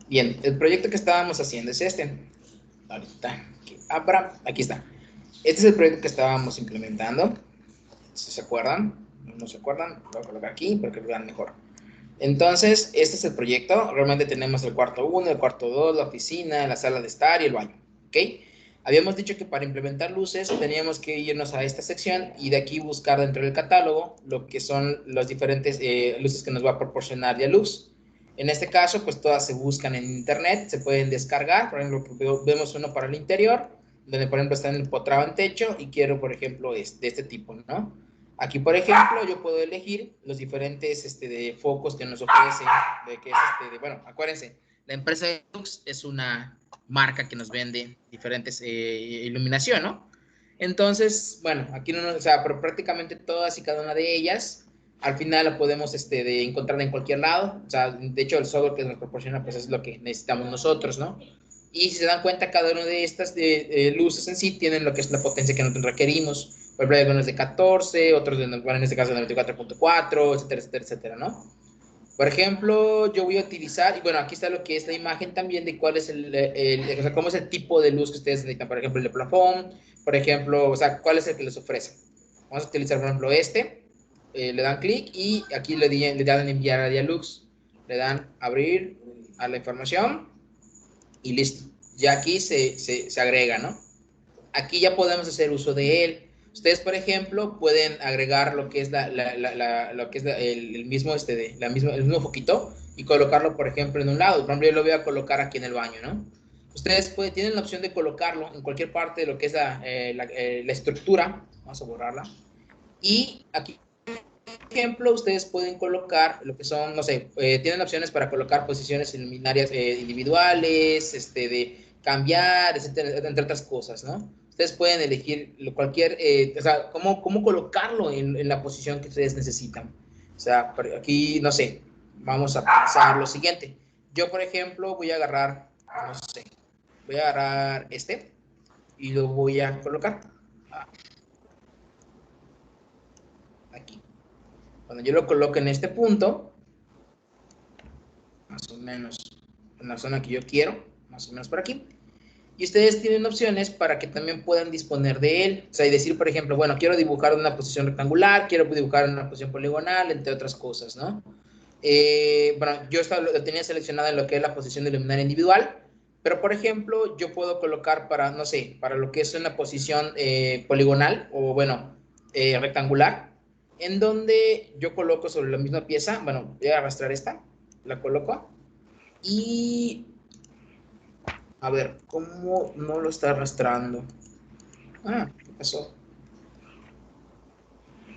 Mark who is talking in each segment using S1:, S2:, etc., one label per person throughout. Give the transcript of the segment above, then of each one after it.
S1: Bien, el proyecto que estábamos haciendo es este. Ahorita que abra, aquí está. Este es el proyecto que estábamos implementando. Si se acuerdan, no se acuerdan, lo voy a colocar aquí para que lo vean mejor. Entonces, este es el proyecto. Realmente tenemos el cuarto 1, el cuarto 2, la oficina, la sala de estar y el baño. ¿Ok? Habíamos dicho que para implementar luces teníamos que irnos a esta sección y de aquí buscar dentro del catálogo lo que son las diferentes luces que nos va a proporcionar Dialux. En este caso, pues todas se buscan en internet, se pueden descargar. Por ejemplo, vemos uno para el interior, donde por ejemplo está en el potrado en techo y quiero, por ejemplo, de este tipo, ¿no? Aquí, por ejemplo, yo puedo elegir los diferentes de focos que nos ofrece, de que es bueno, acuérdense, la empresa Lux es una marca que nos vende diferentes iluminación, ¿no? Entonces, bueno, aquí no, o sea, pero prácticamente todas y cada una de ellas, al final la podemos de encontrar en cualquier lado. O sea, de hecho, el software que nos proporciona, pues es lo que necesitamos nosotros, ¿no? Y si se dan cuenta, cada una de estas luces en sí tienen lo que es la potencia que nosotros requerimos. Por ejemplo, hay algunos de 14, otros de, bueno, en este caso de 94.4, etcétera, etcétera, etcétera, ¿no? Por ejemplo, yo voy a utilizar, y bueno, aquí está lo que es la imagen también de cuál es o sea, cómo es el tipo de luz que ustedes necesitan. Por ejemplo, el de plafón, por ejemplo, o sea, cuál es el que les ofrece. Vamos a utilizar, por ejemplo, le dan clic y aquí le dan enviar a Dialux. Le dan abrir a la información y listo. Ya aquí se agrega, ¿no? Aquí ya podemos hacer uso de él. Ustedes, por ejemplo, pueden agregar lo que es lo que es el mismo, el mismo foquito y colocarlo, por ejemplo, en un lado. Por ejemplo, yo lo voy a colocar aquí en el baño, ¿no? Ustedes tienen la opción de colocarlo en cualquier parte de lo que es la estructura. Vamos a borrarla. Y aquí, por ejemplo, ustedes pueden colocar lo que son, no sé, tienen opciones para colocar posiciones luminarias individuales, de cambiar, etcétera, entre otras cosas, ¿no? Ustedes pueden elegir cualquier, o sea, cómo colocarlo en la posición que ustedes necesitan. O sea, aquí, no sé, vamos a pensar lo siguiente. Yo, por ejemplo, voy a agarrar, no sé, voy a agarrar y lo voy a colocar aquí. Cuando yo lo coloque en este punto, más o menos en la zona que yo quiero, más o menos por aquí. Y ustedes tienen opciones para que también puedan disponer de él. O sea, y decir, por ejemplo, bueno, quiero dibujar en una posición rectangular, quiero dibujar en una posición poligonal, entre otras cosas, ¿no? Bueno, yo lo tenía seleccionado en lo que es la posición de luminaria individual, pero por ejemplo, yo puedo colocar para, no sé, para lo que es una posición poligonal o, bueno, rectangular, en donde yo coloco sobre la misma pieza, bueno, voy a arrastrar esta, la coloco y a ver, ¿cómo no lo está arrastrando? Ah, ¿qué pasó?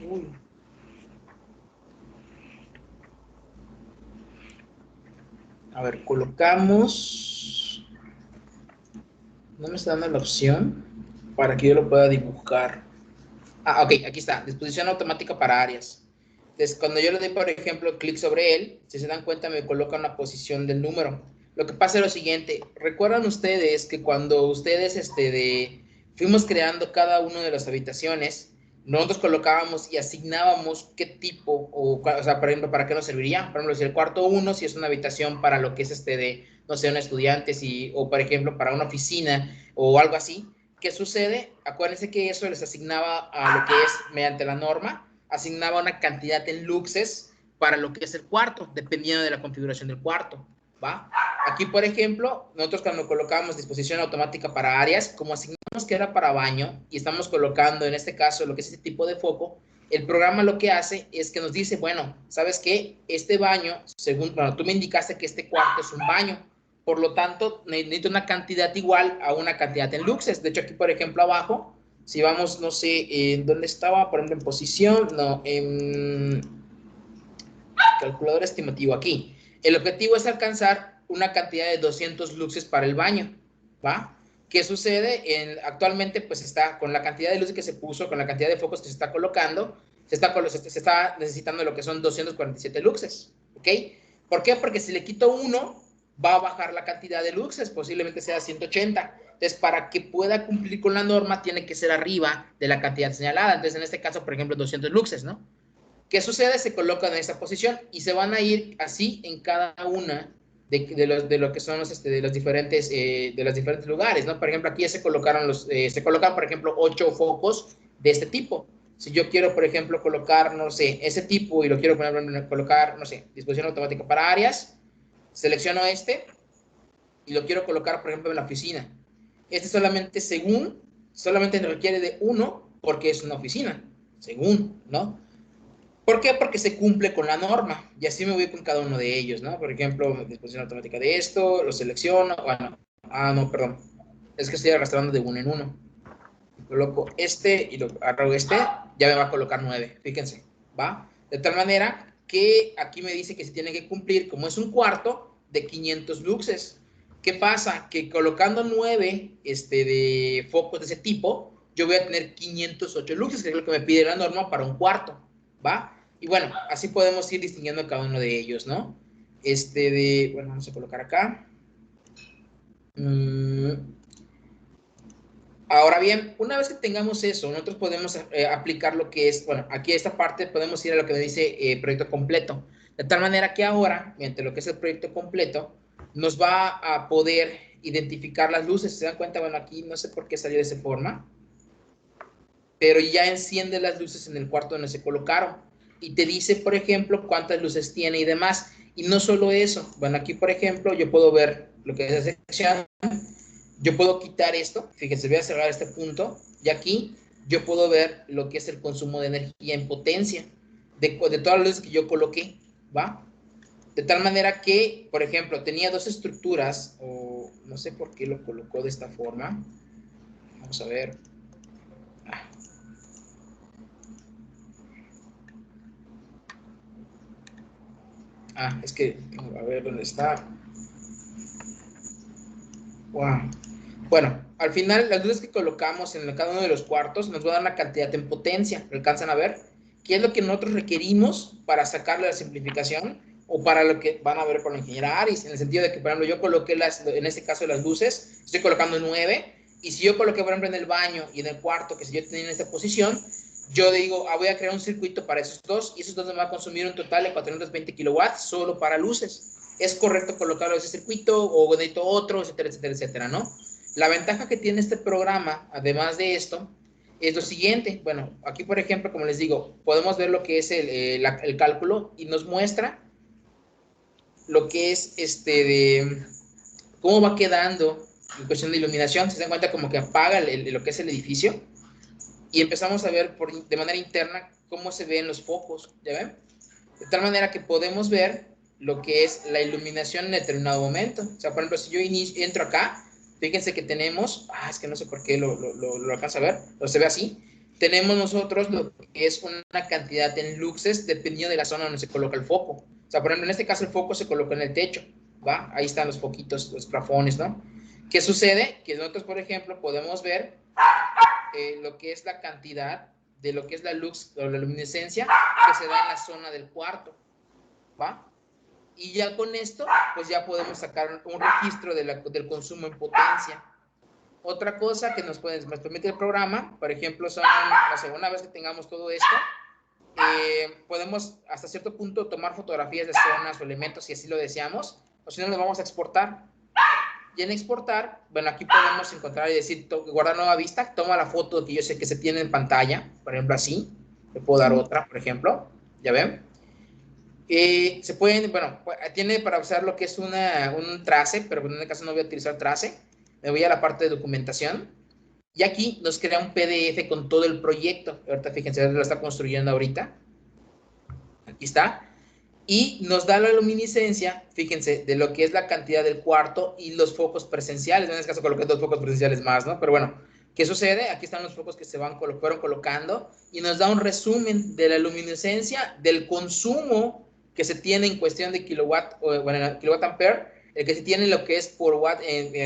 S1: Uy. A ver, colocamos. No me está dando la opción para que yo lo pueda dibujar. Ah, ok, aquí está. Disposición automática para áreas. Entonces, cuando yo le doy, por ejemplo, clic sobre él, si se dan cuenta, me coloca una posición del número. Lo que pasa es lo siguiente. ¿Recuerdan ustedes que cuando ustedes fuimos creando cada una de las habitaciones, nosotros colocábamos y asignábamos qué tipo, o sea, por ejemplo, para qué nos serviría? Por ejemplo, si el cuarto uno, si es una habitación para lo que es no sé, un estudiante, o por ejemplo, para una oficina o algo así. ¿Qué sucede? Acuérdense que eso les asignaba a lo que es, mediante la norma, asignaba una cantidad en luxes para lo que es el cuarto, dependiendo de la configuración del cuarto, ¿va? Aquí, por ejemplo, nosotros cuando colocamos disposición automática para áreas, como asignamos que era para baño y estamos colocando en este caso lo que es este tipo de foco, el programa lo que hace es que nos dice, bueno, ¿sabes qué? Este baño, según, bueno, tú me indicaste que este cuarto es un baño, por lo tanto, necesito una cantidad igual a una cantidad en luxes. De hecho, aquí, por ejemplo, abajo, si vamos, no sé, ¿en dónde estaba? Por ejemplo, en posición, no, en calculador estimativo aquí. El objetivo es alcanzar una cantidad de 200 luxes para el baño, ¿va? ¿Qué sucede? Actualmente, pues está con la cantidad de luces que se puso, con la cantidad de focos que se está colocando, se está necesitando lo que son 247 luxes, ¿ok? ¿Por qué? Porque si le quito uno, va a bajar la cantidad de luxes, posiblemente sea 180. Entonces, para que pueda cumplir con la norma, tiene que ser arriba de la cantidad señalada. Entonces, en este caso, por ejemplo, 200 luxes, ¿no? ¿Qué sucede? Se colocan en esa posición y se van a ir así en cada una. de lo que son de los diferentes lugares, ¿no? Por ejemplo, aquí ya se colocaron se colocan, por ejemplo, 8 focos de este tipo. Si yo quiero, por ejemplo, colocar, no sé, ese tipo y lo quiero colocar, no sé, disposición automática para áreas, selecciono este y lo quiero colocar, por ejemplo, en la oficina. Este solamente requiere de uno porque es una oficina, según, ¿no? ¿Por qué? Porque se cumple con la norma. Y así me voy con cada uno de ellos, ¿no? Por ejemplo, disposición automática de esto, lo selecciono. Bueno, no, perdón. Es que estoy arrastrando de uno en uno. Coloco este y lo agarro ya me va a colocar 9. Fíjense, ¿va? De tal manera que aquí me dice que se tiene que cumplir, como es un cuarto, de 500 luxes. ¿Qué pasa? Que colocando 9 de focos de ese tipo, yo voy a tener 508 luxes, que es lo que me pide la norma para un cuarto, ¿va? Y bueno, así podemos ir distinguiendo cada uno de ellos, ¿no? Bueno, vamos a colocar acá. Ahora bien, una vez que tengamos eso, nosotros podemos aplicar lo que es, bueno, aquí esta parte podemos ir a lo que me dice proyecto completo. De tal manera que ahora, mediante lo que es el proyecto completo, nos va a poder identificar las luces. ¿Se dan cuenta? Bueno, aquí no sé por qué salió de esa forma, pero ya enciende las luces en el cuarto donde se colocaron. Y te dice, por ejemplo, cuántas luces tiene y demás. Y no solo eso. Bueno, aquí, por ejemplo, yo puedo ver lo que es la sección. Yo puedo quitar esto, fíjense, voy a cerrar este punto, y aquí yo puedo ver lo que es el consumo de energía en potencia de todas las luces que yo coloqué, ¿va? De tal manera que, por ejemplo, tenía dos estructuras, o no sé por qué lo colocó de esta forma. Vamos a ver. Es que, a ver dónde está. Wow. Bueno, al final las luces que colocamos en cada uno de los cuartos nos va a dar una cantidad en potencia. ¿Lo alcanzan a ver? ¿Qué es lo que nosotros requerimos para sacarle la simplificación o para lo que van a ver con la ingeniera Aris? En el sentido de que, por ejemplo, yo coloqué en este caso las luces, estoy colocando 9, y si yo coloqué, por ejemplo, en el baño y en el cuarto, que si yo tenía en esta posición, yo digo, voy a crear un circuito para esos dos, y esos dos me van a consumir un total de 420 kilowatts solo para luces. ¿Es correcto colocarlo en ese circuito o necesito otro, etcétera, etcétera, etcétera, ¿no? La ventaja que tiene este programa, además de esto, es lo siguiente. Bueno, aquí, por ejemplo, como les digo, podemos ver lo que es el cálculo y nos muestra lo que es de cómo va quedando en cuestión de iluminación. Se dan cuenta como que apaga lo que es el edificio y empezamos a ver de manera interna cómo se ven los focos, ¿ya ven? De tal manera que podemos ver lo que es la iluminación en determinado momento. O sea, por ejemplo, si yo entro acá, fíjense que tenemos, es que no sé por qué lo alcanza a ver, pero se ve así. Tenemos nosotros lo que es una cantidad en luxes dependiendo de la zona donde se coloca el foco. O sea, por ejemplo, en este caso el foco se coloca en el techo, ¿va? Ahí están los foquitos, los plafones, ¿no? ¿Qué sucede? Que nosotros, por ejemplo, podemos ver lo que es la cantidad de lo que es la luz o la luminiscencia que se da en la zona del cuarto, ¿va? Y ya con esto, pues ya podemos sacar un registro del consumo en potencia. Otra cosa que nos permite el programa, por ejemplo, son, no sé, una vez que tengamos todo esto, podemos hasta cierto punto tomar fotografías de zonas o elementos si así lo deseamos, o si no, los vamos a exportar. Y en exportar, bueno, aquí podemos encontrar y decir, guardar nueva vista, toma la foto que yo sé que se tiene en pantalla, por ejemplo, así. Le puedo dar otra, por ejemplo, ¿ya ven? Se pueden, bueno, tiene para usar lo que es un trace, pero en este caso no voy a utilizar trace. Me voy a la parte de documentación. Y aquí nos crea un PDF con todo el proyecto. Ahorita fíjense, lo está construyendo ahorita. Aquí está. Y nos da la luminiscencia, fíjense, de lo que es la cantidad del cuarto y los focos presenciales. En este caso coloqué 2 focos presenciales más, ¿no? Pero bueno, ¿qué sucede? Aquí están los focos que fueron colocando y nos da un resumen de la luminiscencia, del consumo que se tiene en cuestión de kilowatt, bueno, kilowatt ampere, el que se tiene lo que es por watt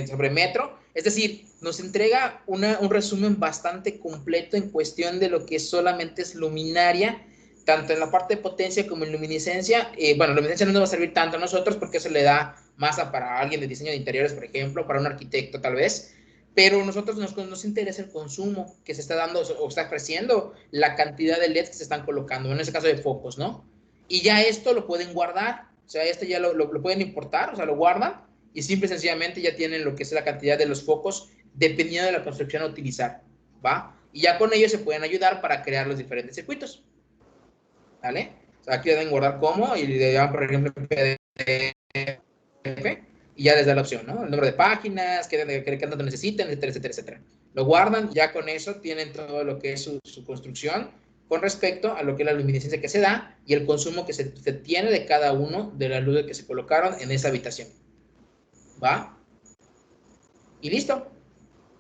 S1: sobre metro. Es decir, nos entrega un resumen bastante completo en cuestión de lo que solamente es luminaria, tanto en la parte de potencia como en luminiscencia. Bueno, luminiscencia no nos va a servir tanto a nosotros porque eso le da más para alguien de diseño de interiores, por ejemplo, para un arquitecto tal vez, pero a nosotros nos interesa el consumo que se está dando o está creciendo, la cantidad de LEDs que se están colocando, en ese caso de focos, ¿no? Y ya esto lo pueden guardar. O sea, este ya lo pueden importar, o sea, lo guardan y simple y sencillamente ya tienen lo que es la cantidad de los focos dependiendo de la construcción a utilizar, ¿va? Y ya con ello se pueden ayudar para crear los diferentes circuitos, ¿vale? O sea, aquí le dan guardar como y le dan, por ejemplo, PDF y ya les da la opción, ¿no? El número de páginas, qué tanto necesitan, etcétera, etcétera, etcétera. Lo guardan, ya con eso tienen todo lo que es su construcción con respecto a lo que es la luminiscencia que se da y el consumo que se tiene de cada uno de las luces que se colocaron en esa habitación. ¿Va? Y listo.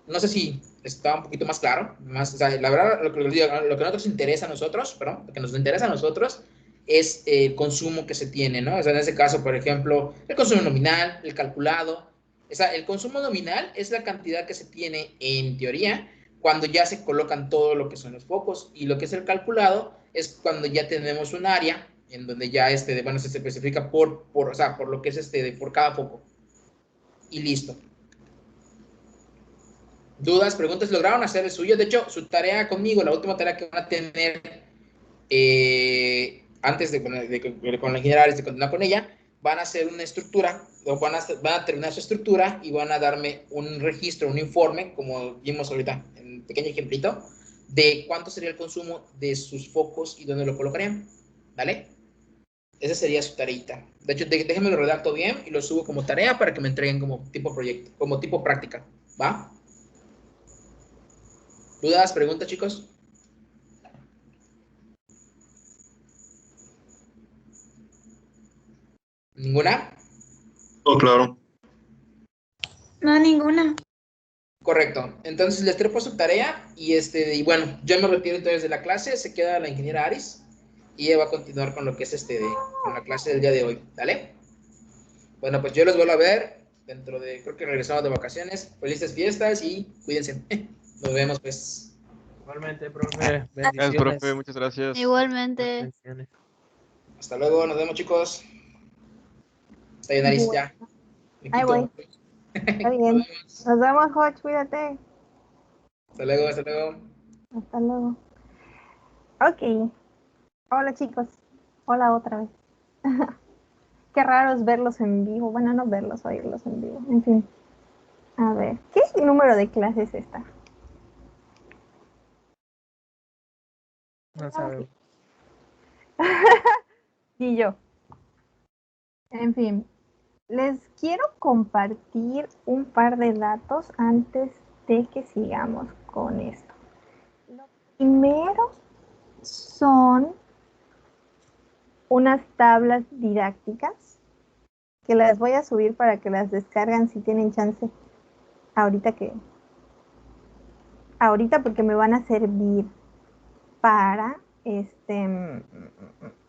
S1: No sé si está un poquito más claro. Más, o sea, la verdad, lo que nos interesa a nosotros, perdón, lo que nos interesa a nosotros es el consumo que se tiene, ¿no? O sea, en ese caso, por ejemplo, el consumo nominal, el calculado. O sea, el consumo nominal es la cantidad que se tiene en teoría cuando ya se colocan todo lo que son los focos. Y lo que es el calculado es cuando ya tenemos un área en donde ya bueno, se especifica o sea, por lo que es por cada foco. Y listo. Dudas, preguntas, lograron hacer el suyo. De hecho, su tarea conmigo, la última tarea que van a tener antes con la ingeniera Aris de continuar con ella, van a hacer una estructura, o van a terminar su estructura y van a darme un registro, un informe, como vimos ahorita en un pequeño ejemplito, de cuánto sería el consumo de sus focos y dónde lo colocarían. ¿Vale? Esa sería su tareita. De hecho, déjenme lo redacto bien y lo subo como tarea para que me entreguen como tipo proyecto, como tipo práctica. ¿Va? ¿Dudas, preguntas, chicos? ¿Ninguna?
S2: Oh, claro.
S3: No, ninguna.
S1: Correcto. Entonces les trepo su tarea y bueno, yo me retiro entonces de la clase, se queda la ingeniera Aris y ella va a continuar con lo que es con la clase del día de hoy. ¿Dale? Bueno, pues yo los vuelvo a ver dentro de, creo que regresamos de vacaciones. Felices fiestas y cuídense. Nos vemos pues.
S4: Igualmente, profe.
S2: Gracias, profe.
S4: Bendiciones.
S2: Muchas gracias.
S3: Igualmente.
S4: Bendiciones.
S1: Hasta luego, nos vemos chicos. Está bien, Aris, ya. Me
S5: Ahí
S1: quito.
S5: voy. Está bien.
S1: Nos vemos.
S5: Nos vemos, Hodge. Cuídate.
S1: Hasta luego, hasta luego.
S5: Hasta luego. Ok. Hola, chicos. Hola otra vez. Qué raro es verlos en vivo. Bueno, no verlos, oírlos en vivo. En fin. A ver. ¿Qué número de clase es esta?
S4: No sabemos.
S5: Y yo. En fin. Les quiero compartir un par de datos antes de que sigamos con esto. Lo primero son unas tablas didácticas que las voy a subir para que las descargan si tienen chance ahorita porque me van a servir para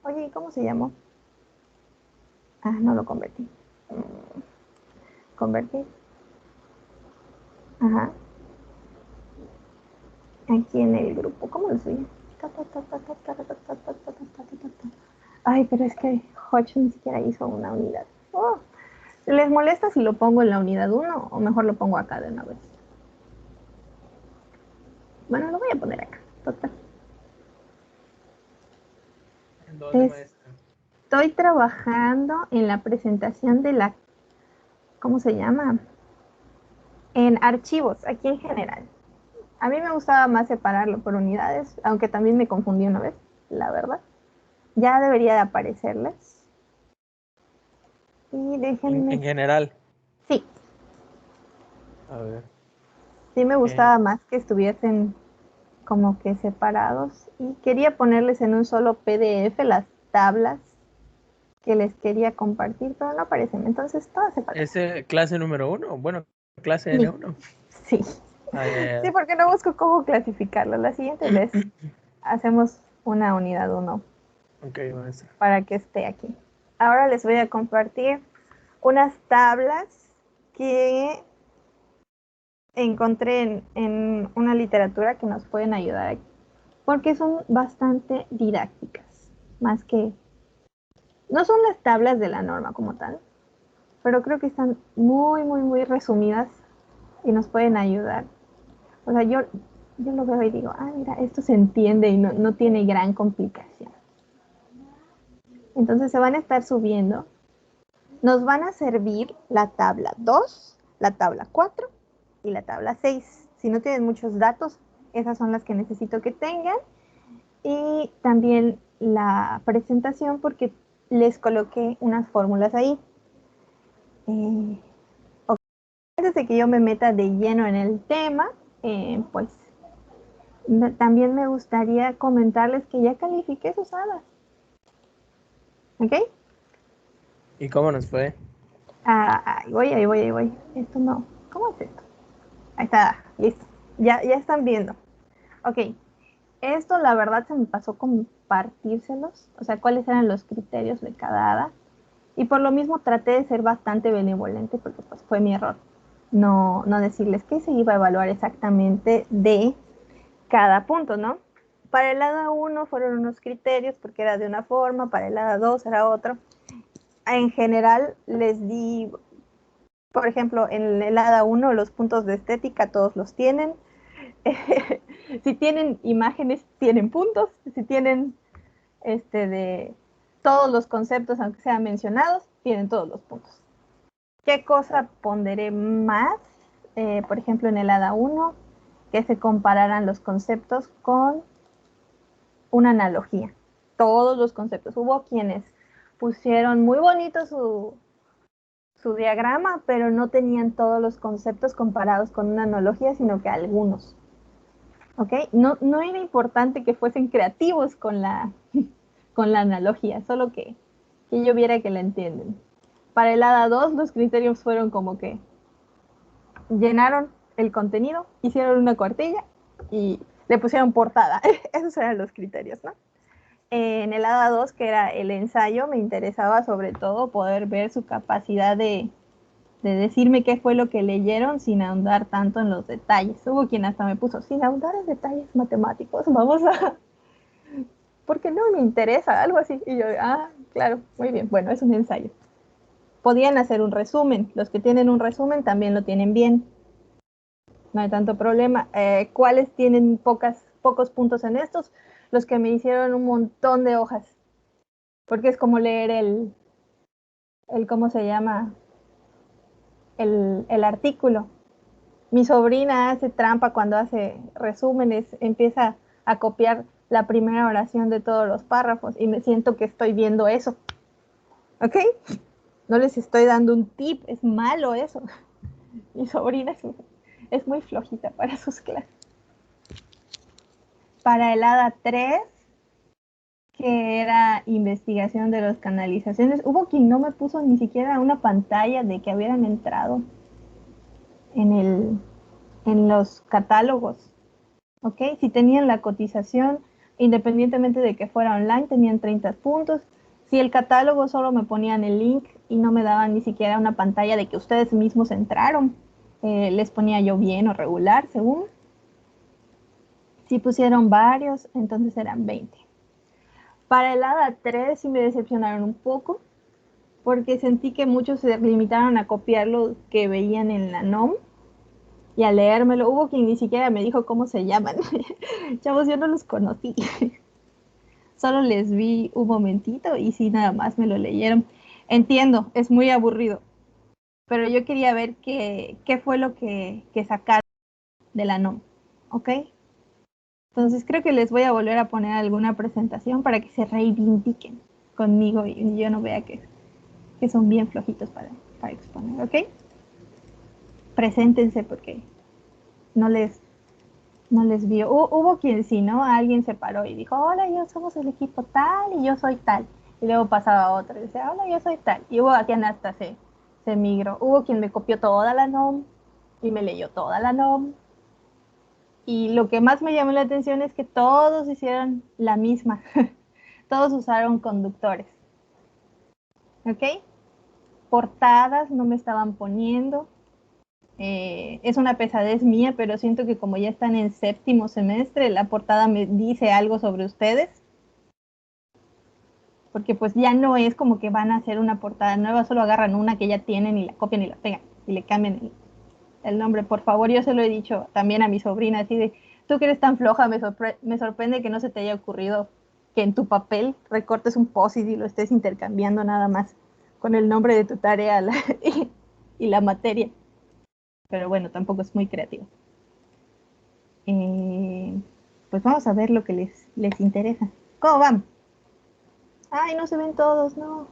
S5: oye, ¿cómo se llamó? No lo convertí. Convertir. Ajá. Aquí en el grupo. ¿Cómo lo subí? Ay, pero es que Hodge ni siquiera hizo una unidad. Oh. ¿Les molesta si lo pongo en la unidad 1 o mejor lo pongo acá de una vez? Bueno, lo voy a poner acá. Total.
S4: ¿En dónde, maestra?
S5: Estoy trabajando en la presentación de la, ¿cómo se llama? En archivos, aquí en general. A mí me gustaba más separarlo por unidades, aunque también me confundí una vez, la verdad. Ya debería de aparecerles. Y déjenme...
S4: En general.
S5: Sí.
S4: A ver.
S5: Sí me gustaba más que estuviesen como que separados. Y quería ponerles en un solo PDF las tablas que les quería compartir, pero no aparecen. Entonces, todas separadas.
S4: ¿Es clase número 1? Bueno, clase
S5: Sí.
S4: N1.
S5: Sí.
S4: Yeah.
S5: Sí, porque no busco cómo clasificarlo. La siguiente vez hacemos una unidad 1.
S4: Ok, maestra.
S5: Para que esté aquí. Ahora les voy a compartir unas tablas que encontré en una literatura que nos pueden ayudar aquí, porque son bastante didácticas, más que... No son las tablas de la norma como tal, pero creo que están muy, muy, muy resumidas y nos pueden ayudar. O sea, yo lo veo y digo, mira, esto se entiende y no tiene gran complicación. Entonces se van a estar subiendo nos van a servir la tabla 2, la tabla 4 y la tabla 6. Si no tienen muchos datos, esas son las que necesito que tengan. Y también la presentación porque les coloqué unas fórmulas ahí. Okay. Antes de que yo me meta de lleno en el tema, pues también me gustaría comentarles que ya califiqué sus hadas. ¿Ok?
S4: ¿Y cómo nos fue?
S5: Ahí voy. Esto no. ¿Cómo es esto? Ahí está, listo. Ya están viendo. Ok. Esto la verdad se me pasó compartírselos. O sea, cuáles eran los criterios de cada hada. Y por lo mismo traté de ser bastante benevolente porque pues fue mi error. No decirles que se iba a evaluar exactamente de cada punto, ¿no? Para el hada 1 fueron unos criterios porque era de una forma, para el hada 2 era otro. En general les di, por ejemplo, en el hada 1 los puntos de estética todos los tienen. Si tienen imágenes, tienen puntos. Si tienen de todos los conceptos, aunque sean mencionados, tienen todos los puntos. ¿Qué cosa ponderé más? Por ejemplo, en el hada 1, que se compararan los conceptos con una analogía. Todos los conceptos. Hubo quienes pusieron muy bonito su diagrama, pero no tenían todos los conceptos comparados con una analogía, sino que algunos. ¿Ok? No era importante que fuesen creativos con la analogía, solo que yo viera que la entienden. Para el hada 2, los criterios fueron como que llenaron el contenido, hicieron una cuartilla y le pusieron portada. Esos eran los criterios, ¿no? En el hada 2, que era el ensayo, me interesaba sobre todo poder ver su capacidad de decirme qué fue lo que leyeron sin ahondar tanto en los detalles. Hubo quien hasta me puso, sin ahondar en detalles matemáticos, vamos a... porque no me interesa, algo así. Y yo, claro, muy bien, bueno, es un ensayo. Podían hacer un resumen. Los que tienen un resumen también lo tienen bien. No hay tanto problema. ¿Cuáles tienen pocos puntos en estos? Los que me hicieron un montón de hojas. Porque es como leer el ¿cómo se llama? El artículo. Mi sobrina hace trampa cuando hace resúmenes, empieza a copiar la primera oración de todos los párrafos y me siento que estoy viendo eso. ¿Ok? No les estoy dando un tip, es malo eso. Mi sobrina es muy flojita para sus clases. Para el hada 3, que era investigación de las canalizaciones, hubo quien no me puso ni siquiera una pantalla de que hubieran entrado en los catálogos. ¿Ok? Si tenían la cotización, independientemente de que fuera online, tenían 30 puntos. Si el catálogo solo me ponían el link y no me daban ni siquiera una pantalla de que ustedes mismos entraron, les ponía yo bien o regular, según. Si pusieron varios, entonces eran 20. Para el hada 3 sí me decepcionaron un poco, porque sentí que muchos se limitaron a copiar lo que veían en la NOM y a leérmelo. Hubo quien ni siquiera me dijo cómo se llaman. Chavos, yo no los conocí. Solo les vi un momentito y sí, nada más me lo leyeron. Entiendo, es muy aburrido, pero yo quería ver qué fue lo que sacaron de la NOM, ¿ok? Entonces creo que les voy a volver a poner alguna presentación para que se reivindiquen conmigo y yo no vea que son bien flojitos para exponer, ¿ok? Preséntense porque no les vio. Hubo quien sí, ¿no? Alguien se paró y dijo, hola, yo somos el equipo tal y yo soy tal. Y luego pasaba otro y decía, hola, yo soy tal. Y hubo quien hasta se migró. Hubo quien me copió toda la NOM y me leyó toda la NOM. Y lo que más me llamó la atención es que todos hicieron la misma. Todos usaron conductores. ¿Ok? Portadas no me estaban poniendo. Es una pesadez mía, pero siento que como ya están en séptimo semestre, la portada me dice algo sobre ustedes. Porque pues ya no es como que van a hacer una portada nueva, solo agarran una que ya tienen y la copian y la pegan y le cambian el nombre. Por favor, yo se lo he dicho también a mi sobrina, así de, tú que eres tan floja, me sorprende que no se te haya ocurrido que en tu papel recortes un post-it y lo estés intercambiando nada más con el nombre de tu tarea y la materia. Pero bueno, tampoco es muy creativo. Pues vamos a ver lo que les interesa. ¿Cómo van? Ay, no se ven todos, no.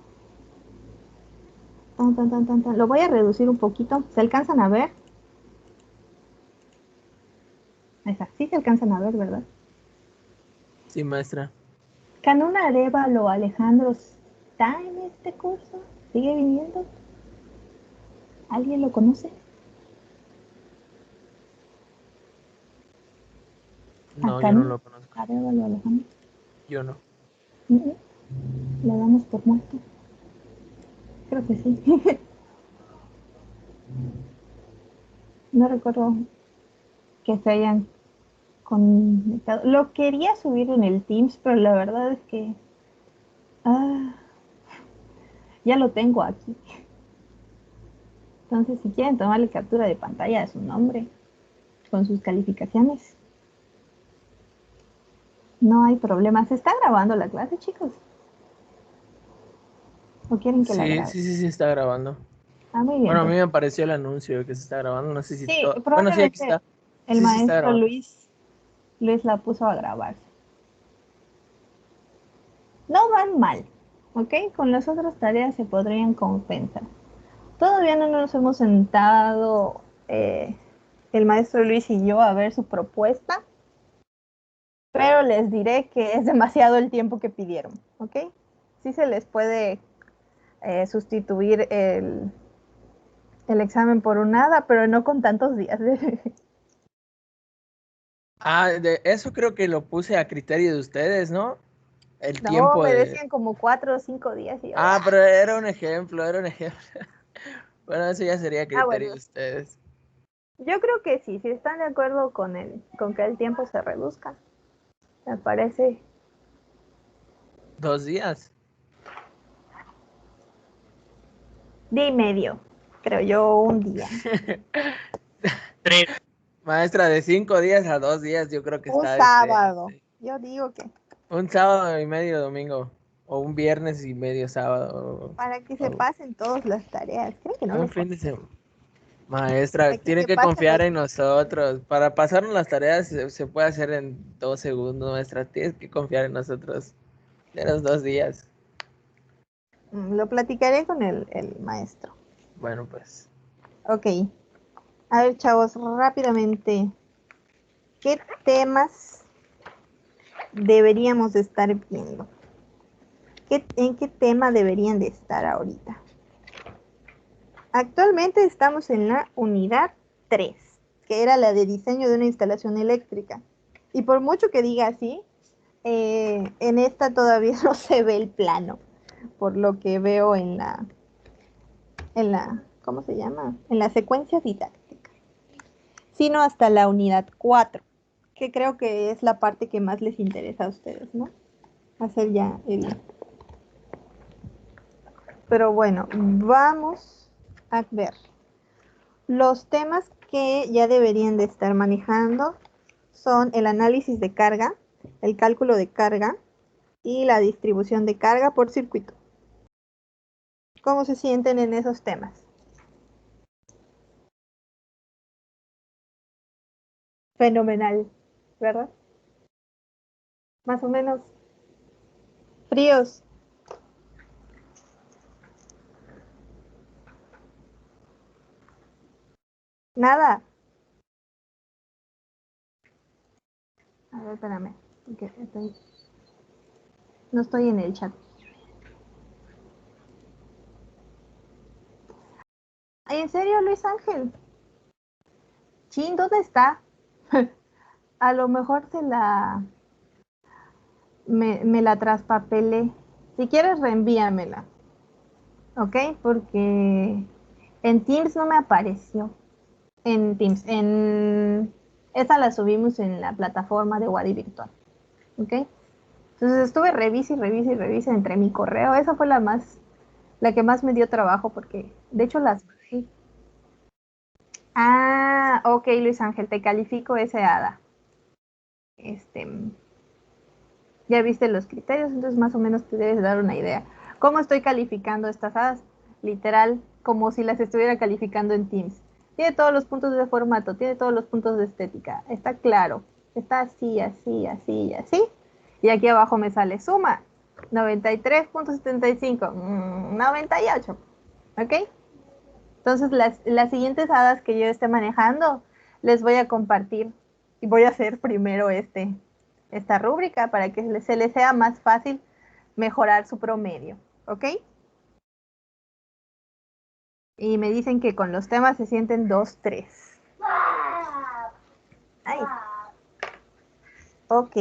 S5: Tan, tan, tan, tan, tan. Lo voy a reducir un poquito. ¿Se alcanzan a ver? Ahí está. Sí se alcanzan a ver, ¿verdad?
S4: Sí, maestra.
S5: ¿Canún Arévalo Alejandro está en este curso? ¿Sigue viniendo? ¿Alguien lo conoce?
S4: No,
S5: ¿A
S4: yo no
S5: Canún
S4: lo conozco.
S5: Arévalo Alejandro?
S4: Yo no.
S5: ¿Le damos por muerto? Creo que sí. No recuerdo que se hayan conectado. Lo quería subir en el Teams, pero la verdad es que ah, ya lo tengo aquí. Entonces, si quieren tomarle captura de pantalla de su nombre con sus calificaciones, no hay problema. ¿Se está grabando la clase, chicos? ¿O quieren que la
S4: Sí,
S5: grabe?
S4: sí, sí, sí está grabando.
S5: Ah, muy bien.
S4: Bueno, a mí
S5: Pues.
S4: me apareció el anuncio de que se está grabando. No sé si
S5: Sí,
S4: todo. Bueno, sí, aquí
S5: probablemente
S4: está.
S5: el
S4: Sí, sí está
S5: maestro
S4: grabando.
S5: Luis la puso a grabar. No van mal, ¿ok? Con las otras tareas se podrían compensar. Todavía no nos hemos sentado el maestro Luis y yo a ver su propuesta, pero les diré que es demasiado el tiempo que pidieron, ¿ok? Sí se les puede sustituir el examen por un nada, pero no con tantos días.
S4: Ah, de eso creo que lo puse a criterio de ustedes, ¿no? El
S5: No,
S4: tiempo
S5: me
S4: de...
S5: decían como 4 o 5 días y yo,
S4: Ah, pero era un ejemplo, era un ejemplo. Bueno, eso ya sería criterio de
S5: bueno,
S4: ustedes.
S5: yo creo que sí, si están de acuerdo con que el tiempo se reduzca, me parece
S4: 2 días.
S5: día y medio, creo yo, un día.
S4: Maestra, de 5 días a 2 días, yo creo que
S5: Un
S4: está
S5: sábado.
S4: decente.
S5: Yo digo que
S4: Un sábado y medio domingo. O un viernes y medio sábado.
S5: para que se
S4: O
S5: pasen todas las tareas. Creo que no
S4: un
S5: les
S4: fin de
S5: consta.
S4: semana. Maestra,
S5: Para que
S4: tiene
S5: se
S4: que
S5: pasen
S4: confiar
S5: los...
S4: en nosotros. Para pasarnos las tareas se puede hacer en 2 segundos, maestra. Tienes que confiar en nosotros. De los 2 días.
S5: Lo platicaré con el maestro.
S4: Bueno, pues.
S5: Ok. A ver, chavos, rápidamente. ¿Qué temas deberíamos de estar viendo? ¿En qué tema deberían de estar ahorita? Actualmente estamos en la unidad 3, que era la de diseño de una instalación eléctrica. Y por mucho que diga así, en esta todavía no se ve el plano, por lo que veo ¿cómo se llama? En la secuencia didáctica, sino hasta la unidad 4, que creo que es la parte que más les interesa a ustedes, ¿no? Hacer ya el... Pero bueno, vamos a ver. Los temas que ya deberían de estar manejando son el análisis de carga, el cálculo de carga y la distribución de carga por circuito. ¿Cómo se sienten en esos temas? Fenomenal, ¿verdad? Más o menos fríos. Nada. A ver, espérame. No estoy en el chat. Ay, ¿en serio, Luis Ángel? Chin, ¿dónde está? A lo mejor me la traspapelé. Si quieres, reenvíamela. ¿Ok? Porque en Teams no me apareció. En Teams. Esa la subimos en la plataforma de Wadi Virtual. ¿Ok? Entonces estuve revise y revise y revise entre mi correo. Esa fue la que más me dio trabajo porque, de hecho, las bajé. Ah, ok, Luis Ángel, te califico ese hada. Este, ya viste los criterios, entonces más o menos te debes dar una idea. ¿Cómo estoy calificando estas hadas? literal, como si las estuviera calificando en Teams. Tiene todos los puntos de formato, tiene todos los puntos de estética, está claro, está así, así, así y así. Y aquí abajo me sale suma, 93.75, 98, ¿ok? Entonces las siguientes hadas que yo esté manejando, les voy a compartir y voy a hacer primero esta rúbrica para que se les sea más fácil mejorar su promedio, ¿ok? Y me dicen que con los temas se sienten 2, 3. Ay. Ok.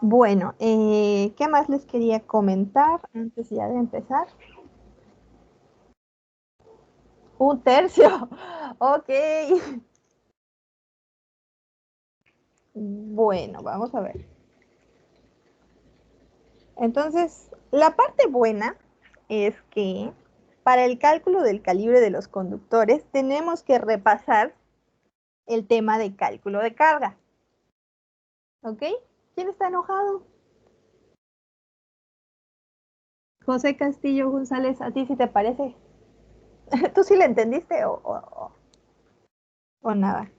S5: Bueno, ¿qué más les quería comentar antes ya de empezar? 1/3. Ok. Bueno, vamos a ver. Entonces, la parte buena es que para el cálculo del calibre de los conductores tenemos que repasar el tema de cálculo de carga. ¿Ok? ¿Quién está enojado? José Castillo González, ¿a ti sí te parece? ¿Tú sí le entendiste o nada?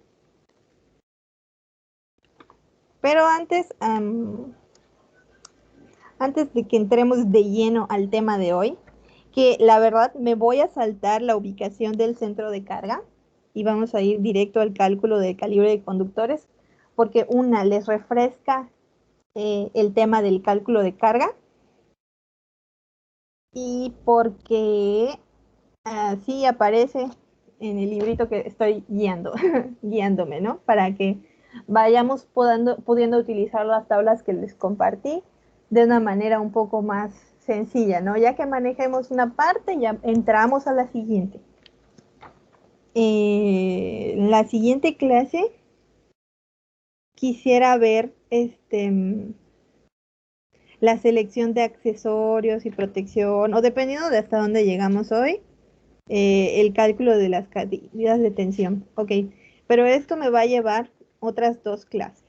S5: Pero antes de que entremos de lleno al tema de hoy, que la verdad me voy a saltar la ubicación del centro de carga y vamos a ir directo al cálculo del calibre de conductores, porque una les refresca el tema del cálculo de carga y porque así aparece en el librito que estoy guiándome, ¿no? Para que vayamos pudiendo utilizar las tablas que les compartí de una manera un poco más sencilla, ¿no? Ya que manejemos una parte, ya entramos a la siguiente. En la siguiente clase quisiera ver la selección de accesorios y protección, o dependiendo de hasta dónde llegamos hoy, el cálculo de las caídas de tensión. Ok, pero esto me va a llevar otras 2 clases.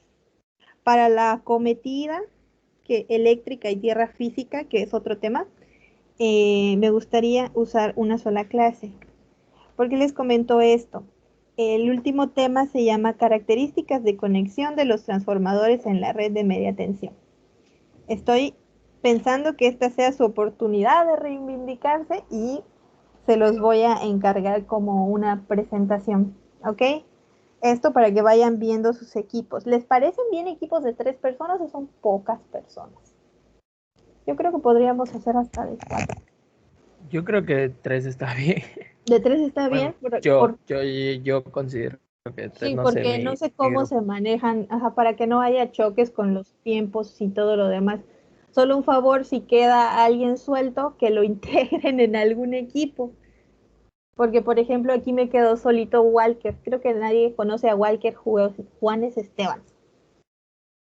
S5: Para la acometida eléctrica y tierra física, que es otro tema, me gustaría usar una sola clase. ¿Por qué les comento esto? El último tema se llama características de conexión de los transformadores en la red de media tensión. Estoy pensando que esta sea su oportunidad de reivindicarse y se los voy a encargar como una presentación, ¿ok? Esto para que vayan viendo sus equipos. ¿Les parecen bien equipos de 3 personas o son pocas personas? Yo creo que podríamos hacer hasta de 4.
S4: Yo creo que 3 está bien.
S5: ¿De 3 está bien?
S4: Bueno, yo considero que 3,
S5: Sí,
S4: no sé,
S5: porque no sé cómo
S4: grupo.
S5: se manejan, para que no haya choques con los tiempos y todo lo demás. Solo un favor, si queda alguien suelto, que lo integren en algún equipo. Porque, por ejemplo, aquí me quedó solito Walker. Creo que nadie conoce a Walker Juanes Esteban.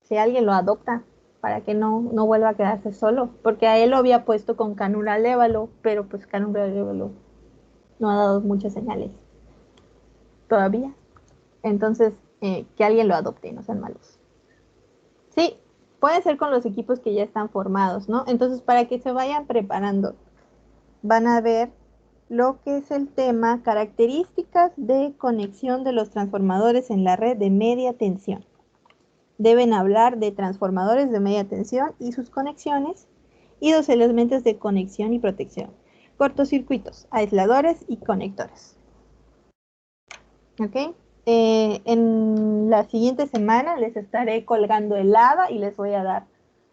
S5: Si alguien lo adopta, para que no vuelva a quedarse solo. Porque a él lo había puesto con Canura Lévalo, pero pues Canura Lévalo no ha dado muchas señales todavía. Entonces, que alguien lo adopte, no sean malos. Sí, puede ser con los equipos que ya están formados, ¿no? Entonces, para que se vayan preparando, van a ver lo que es el tema características de conexión de los transformadores en la red de media tensión. Deben hablar de transformadores de media tensión y sus conexiones y 2 elementos de conexión y protección: cortocircuitos, aisladores y conectores. ¿Ok? En la siguiente semana les estaré colgando el HADA y les voy a dar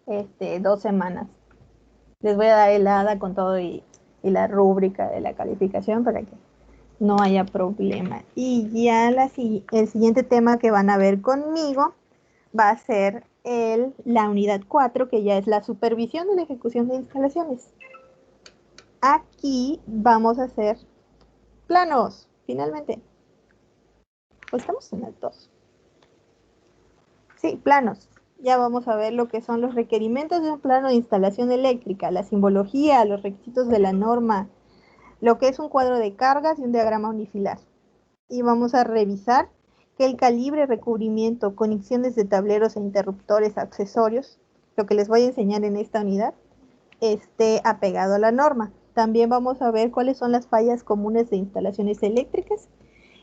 S5: 2 semanas. Les voy a dar el HADA con todo y la rúbrica de la calificación para que no haya problema. Y ya el siguiente tema que van a ver conmigo va a ser la unidad 4, que ya es la supervisión de la ejecución de instalaciones. Aquí vamos a hacer planos, finalmente. Pues estamos en el 2. Sí, planos. Ya vamos a ver lo que son los requerimientos de un plano de instalación eléctrica, la simbología, los requisitos de la norma, lo que es un cuadro de cargas y un diagrama unifilar. Y vamos a revisar que el calibre, recubrimiento, conexiones de tableros e interruptores, accesorios, lo que les voy a enseñar en esta unidad, esté apegado a la norma. También vamos a ver cuáles son las fallas comunes de instalaciones eléctricas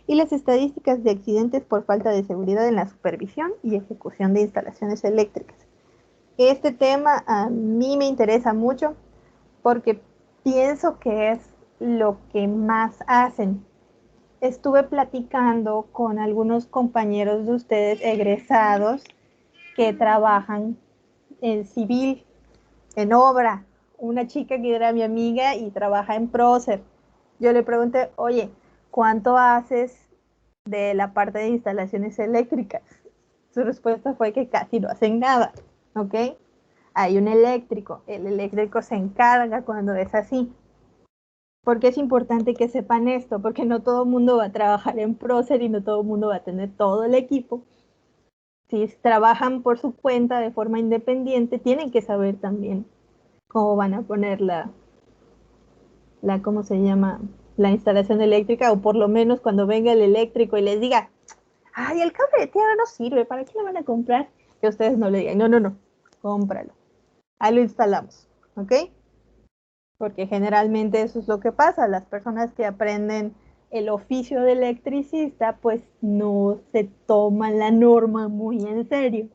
S5: y las estadísticas de accidentes por falta de seguridad en la supervisión y ejecución de instalaciones eléctricas. Este tema a mí me interesa mucho porque pienso que es lo que más hacen. Estuve platicando con algunos compañeros de ustedes egresados que trabajan en civil, en obra. Una chica que era mi amiga y trabaja en Procer. Yo le pregunté, oye, ¿cuánto haces de la parte de instalaciones eléctricas? Su respuesta fue que casi no hacen nada, ¿ok? Hay un eléctrico, el eléctrico se encarga cuando es así. ¿Por qué es importante que sepan esto? Porque no todo el mundo va a trabajar en Procer y no todo el mundo va a tener todo el equipo. Si trabajan por su cuenta de forma independiente, tienen que saber también cómo van a poner ¿cómo se llama? La instalación eléctrica, o por lo menos cuando venga el eléctrico y les diga, ay, el cable de tierra no sirve, ¿para qué lo van a comprar? Que ustedes no le digan, no, no, no, cómpralo. Ahí lo instalamos, ¿ok? Porque generalmente eso es lo que pasa. Las personas que aprenden el oficio de electricista, pues no se toman la norma muy en serio.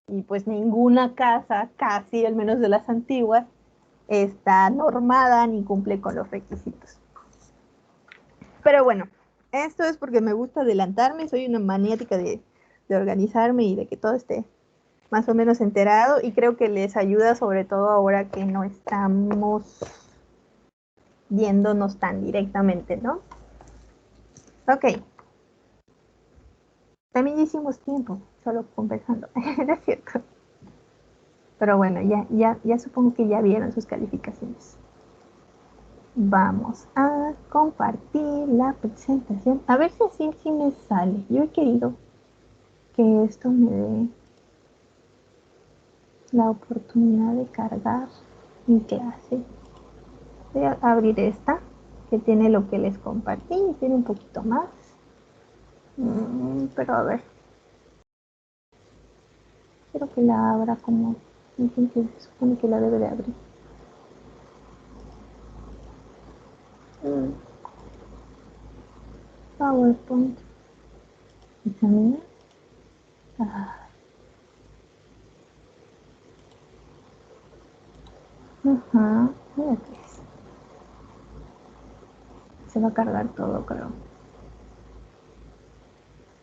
S5: Y pues ninguna casa, casi al menos de las antiguas, está normada ni cumple con los requisitos. Pero bueno, esto es porque me gusta adelantarme, soy una maniática de organizarme y de que todo esté más o menos enterado, y creo que les ayuda sobre todo ahora que no estamos viéndonos tan directamente, ¿no? Ok. También hicimos tiempo, solo conversando, no es cierto. Pero bueno, ya supongo que ya vieron sus calificaciones. Vamos a compartir la presentación. A ver si así sí me sale. Yo he querido que esto me dé la oportunidad de cargar mi clase. Voy a abrir esta, que tiene lo que les compartí y tiene un poquito más. Pero a ver. Quiero que la abra como se supone que la debe de abrir. PowerPoint. Examinar. Ajá. Mira qué es. Se va a cargar todo, creo.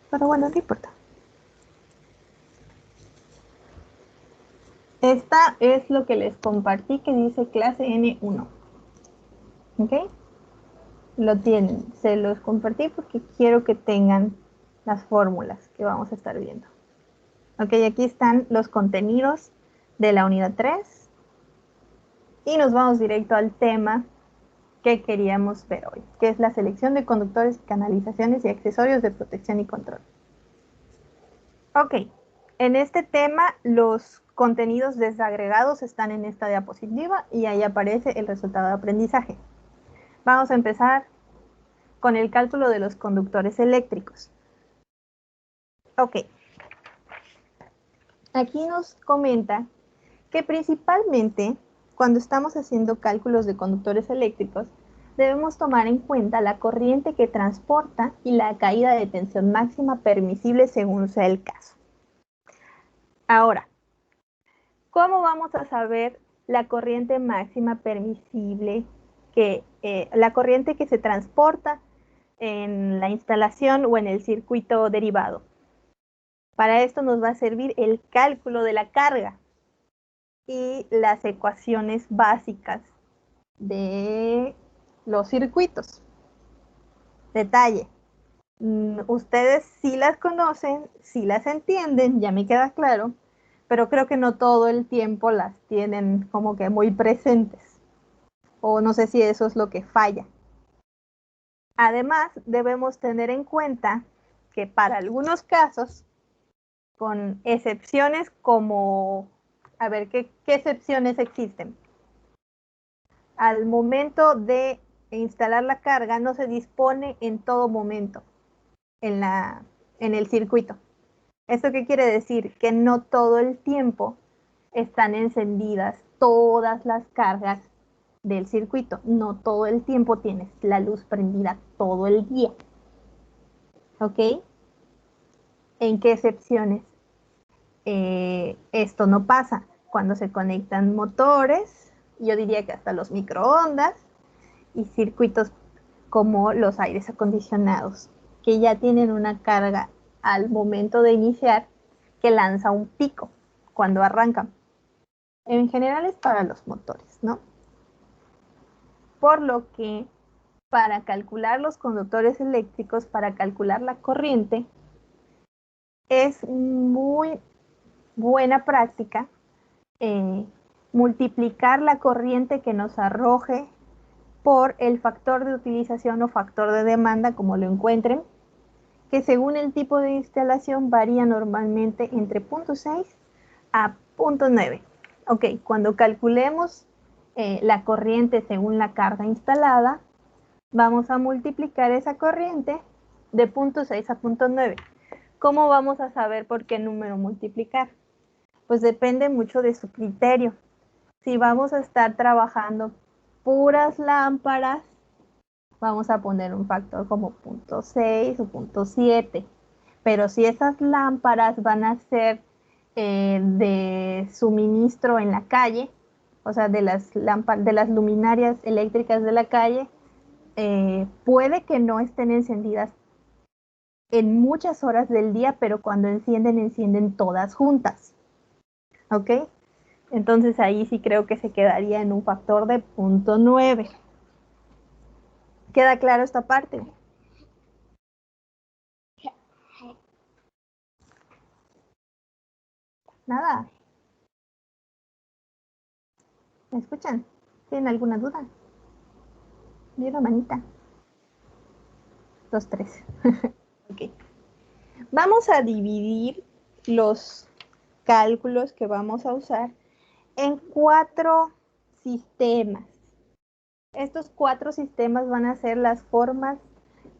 S5: Pero bueno, no importa. Esta es lo que les compartí que dice clase N1. ¿Ok? Lo tienen. Se los compartí porque quiero que tengan las fórmulas que vamos a estar viendo. Ok, aquí están los contenidos de la unidad 3. Y nos vamos directo al tema que queríamos ver hoy, que es la selección de conductores, canalizaciones y accesorios de protección y control. Ok, en este tema los contenidos desagregados están en esta diapositiva y ahí aparece el resultado de aprendizaje. Vamos a empezar con el cálculo de los conductores eléctricos. Ok, aquí nos comenta que principalmente cuando estamos haciendo cálculos de conductores eléctricos, debemos tomar en cuenta la corriente que transporta y la caída de tensión máxima permisible según sea el caso. Ahora, ¿cómo vamos a saber la corriente máxima permisible, la corriente que se transporta en la instalación o en el circuito derivado? Para esto nos va a servir el cálculo de la carga y las ecuaciones básicas de los circuitos. Detalle, ustedes sí las conocen, sí las entienden, ya me queda claro, pero creo que no todo el tiempo las tienen como que muy presentes, o no sé si eso es lo que falla. Además, debemos tener en cuenta que para algunos casos, con excepciones como, a ver, ¿qué excepciones existen? Al momento de instalar la carga no se dispone en todo momento en el circuito. ¿Esto qué quiere decir? Que no todo el tiempo están encendidas todas las cargas del circuito. No todo el tiempo tienes la luz prendida todo el día. ¿Ok? ¿En qué excepciones? Esto no pasa cuando se conectan motores, yo diría que hasta los microondas y circuitos como los aires acondicionados, que ya tienen una carga al momento de iniciar que lanza un pico cuando arrancan. En general es para los motores, ¿no? Por lo que para calcular los conductores eléctricos, para calcular la corriente, es muy buena práctica multiplicar la corriente que nos arroje por el factor de utilización o factor de demanda, como lo encuentren, que según el tipo de instalación varía normalmente entre 0.6 a 0.9. Ok, cuando calculemos la corriente según la carga instalada, vamos a multiplicar esa corriente de 0.6 a 0.9. ¿Cómo vamos a saber por qué número multiplicar? Pues depende mucho de su criterio. Si vamos a estar trabajando puras lámparas, vamos a poner un factor como 0.6 o 0.7. Pero si esas lámparas van a ser de suministro en la calle, o sea, de las luminarias eléctricas de la calle, puede que no estén encendidas en muchas horas del día, pero cuando encienden todas juntas. ¿Ok? Entonces ahí sí creo que se quedaría en un factor de 0.9. ¿Queda claro esta parte? Nada. ¿Me escuchan? ¿Tienen alguna duda? Vi una manita. 2, 3. Ok. Vamos a dividir los cálculos que vamos a usar en 4 sistemas. Estos 4 sistemas van a ser las formas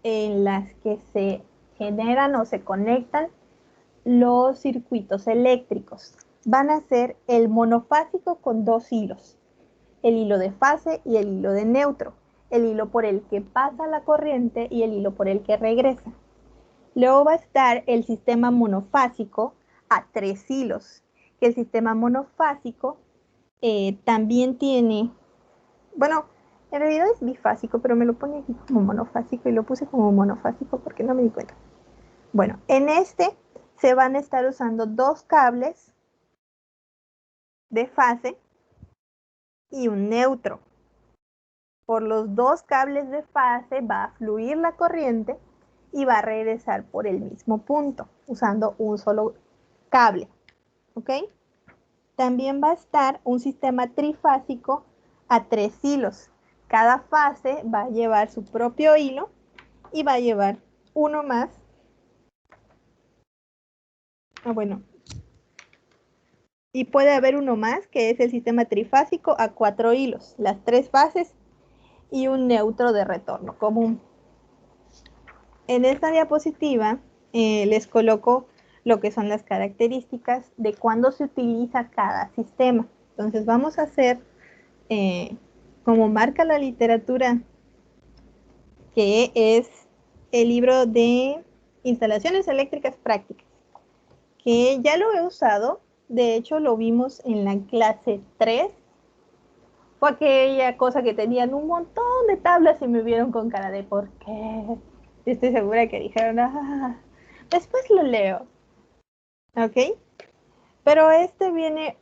S5: en las que se generan o se conectan los circuitos eléctricos. Van a ser el monofásico con 2 hilos, el hilo de fase y el hilo de neutro, el hilo por el que pasa la corriente y el hilo por el que regresa. Luego va a estar el sistema monofásico a 3 hilos, que el sistema monofásico también tiene, bueno, en realidad es bifásico, pero me lo pone aquí como monofásico y lo puse como monofásico porque no me di cuenta. Bueno, en este se van a estar usando 2 cables de fase y un neutro. Por los 2 cables de fase va a fluir la corriente y va a regresar por el mismo punto, usando un solo cable. ¿Ok? También va a estar un sistema trifásico a 3 hilos. Cada fase va a llevar su propio hilo y va a llevar uno más. Bueno. Y puede haber uno más, que es el sistema trifásico a 4 hilos, las 3 fases y un neutro de retorno común. En esta diapositiva les coloco lo que son las características de cuándo se utiliza cada sistema. Entonces vamos a hacer, como marca la literatura, que es el libro de instalaciones eléctricas prácticas, que ya lo he usado, de hecho lo vimos en la clase 3, fue aquella cosa que tenían un montón de tablas y me vieron con cara de ¿por qué? Estoy segura que dijeron, después lo leo. ¿Ok? Pero este viene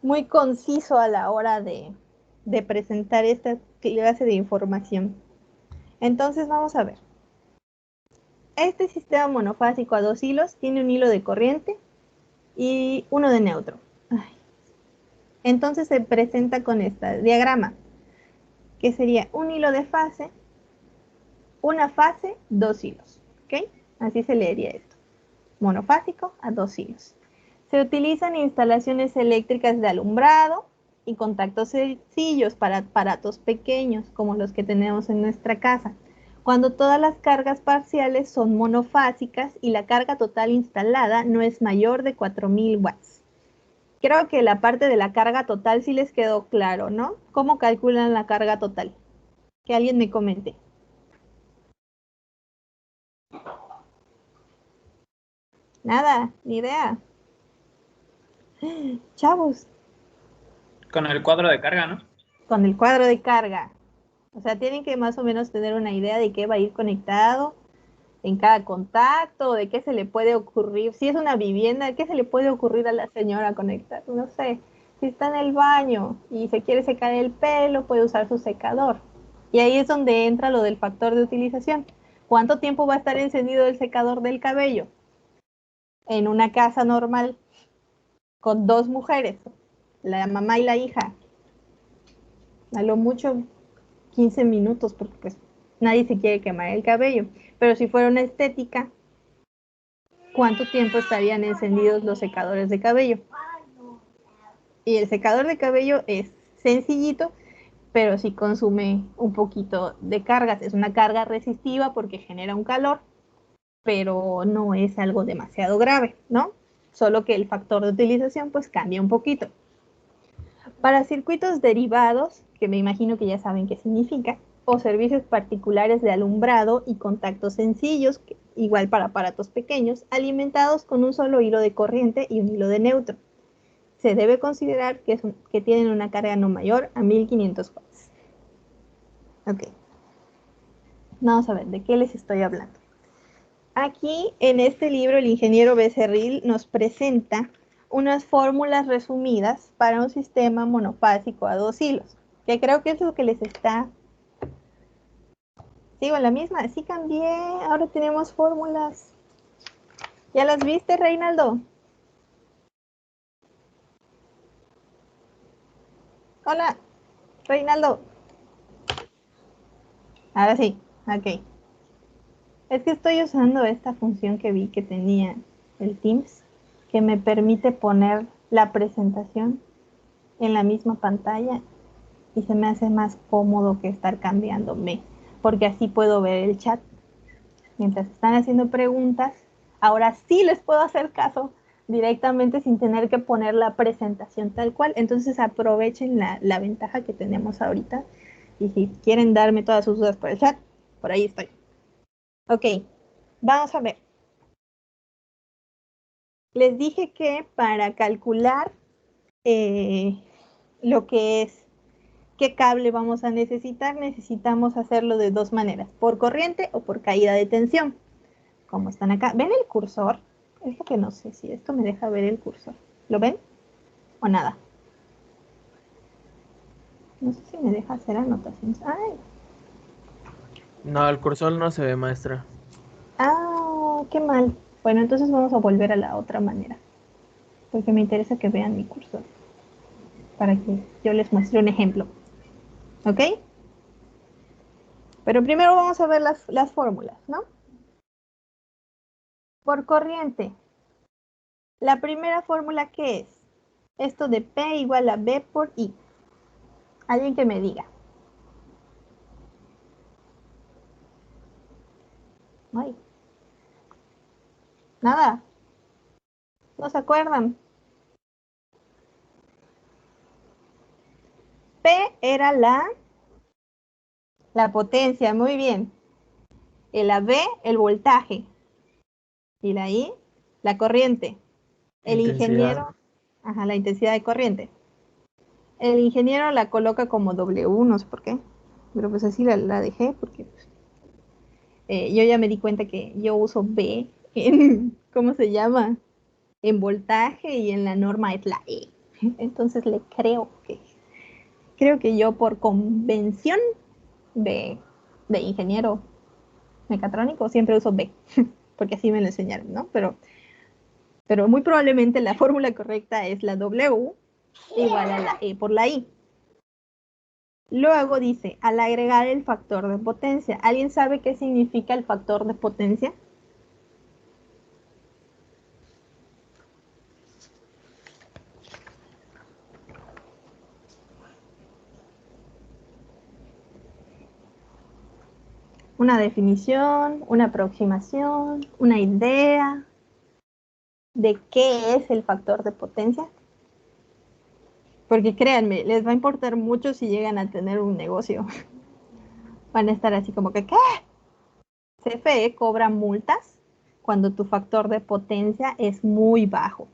S5: muy conciso a la hora de presentar esta clase de información. Entonces vamos a ver. Este sistema monofásico a 2 hilos tiene un hilo de corriente y uno de neutro. Entonces se presenta con este diagrama, que sería un hilo de fase, una fase, 2 hilos. ¿Ok? Así se leería esto. Monofásico a 2 hilos. Se utilizan instalaciones eléctricas de alumbrado y contactos sencillos para aparatos pequeños, como los que tenemos en nuestra casa, cuando todas las cargas parciales son monofásicas y la carga total instalada no es mayor de 4000 watts. Creo que la parte de la carga total sí les quedó claro, ¿no? ¿Cómo calculan la carga total? Que alguien me comente. Nada, ni idea. Chavos,
S6: Con el cuadro de carga, ¿no?
S5: con el cuadro de carga. O sea, tienen que más o menos tener una idea de qué va a ir conectado en cada contacto, de qué se le puede ocurrir. Si es una vivienda, ¿qué se le puede ocurrir a la señora conectar? No sé. Si está en el baño y se quiere secar el pelo, puede usar su secador. Y ahí es donde entra lo del factor de utilización. ¿Cuánto tiempo va a estar encendido el secador del cabello? En una casa normal, con 2 mujeres, la mamá y la hija. A lo mucho 15 minutos, porque pues nadie se quiere quemar el cabello. Pero si fuera una estética, ¿cuánto tiempo estarían encendidos los secadores de cabello? Y el secador de cabello es sencillito, pero sí consume un poquito de cargas. Es una carga resistiva porque genera un calor, pero no es algo demasiado grave, ¿no? Solo que el factor de utilización pues cambia un poquito. Para circuitos derivados, que me imagino que ya saben qué significa, o servicios particulares de alumbrado y contactos sencillos, igual para aparatos pequeños, alimentados con un solo hilo de corriente y un hilo de neutro. Se debe considerar que tienen una carga no mayor a 1500 watts. Ok. Vamos a ver, ¿de qué les estoy hablando? Aquí, en este libro, el ingeniero Becerril nos presenta unas fórmulas resumidas para un sistema monofásico a 2 hilos, que creo que es lo que les está... Sigo en la misma, sí cambié, ahora tenemos fórmulas. ¿Ya las viste, Reinaldo? Hola, Reinaldo. Ahora sí, ok. Es que estoy usando esta función que vi que tenía el Teams, que me permite poner la presentación en la misma pantalla y se me hace más cómodo que estar cambiándome, porque así puedo ver el chat. Mientras están haciendo preguntas, ahora sí les puedo hacer caso directamente sin tener que poner la presentación tal cual. Entonces aprovechen la ventaja que tenemos ahorita y si quieren darme todas sus dudas por el chat, por ahí estoy. Ok, vamos a ver. Les dije que para calcular lo que es qué cable vamos a necesitar, necesitamos hacerlo de 2 maneras, por corriente o por caída de tensión. Como están acá, ¿ven el cursor? Es lo que no sé si esto me deja ver el cursor. ¿Lo ven? ¿O nada? No sé si me deja hacer anotaciones. ¡Ay!
S4: No, el cursor no se ve, maestra.
S5: ¡Ah! ¡Qué mal! Bueno, entonces vamos a volver a la otra manera. Porque me interesa que vean mi cursor. Para que yo les muestre un ejemplo. ¿Ok? Pero primero vamos a ver las fórmulas, ¿no? Por corriente. La primera fórmula, ¿qué es? Esto de P igual a B por I. Alguien que me diga. Ay. Nada. ¿No se acuerdan? P era la potencia, muy bien. La B, el voltaje. Y la I, la corriente. El
S4: Intensidad.
S5: ingeniero, ajá, la intensidad de corriente. El ingeniero la coloca como W, no sé por qué. Pero pues así la dejé porque pues, yo ya me di cuenta que yo uso B en, ¿cómo se llama? En voltaje y en la norma es la E. Entonces le creo que yo por convención de ingeniero mecatrónico siempre uso B, porque así me lo enseñaron, ¿no? Pero muy probablemente la fórmula correcta es la W igual a la E por la I. Luego dice, al agregar el factor de potencia. ¿Alguien sabe qué significa el factor de potencia? Una definición, una aproximación, una idea de qué es el factor de potencia. Porque créanme, les va a importar mucho si llegan a tener un negocio. Van a estar así como que, ¿qué? CFE cobra multas cuando tu factor de potencia es muy bajo.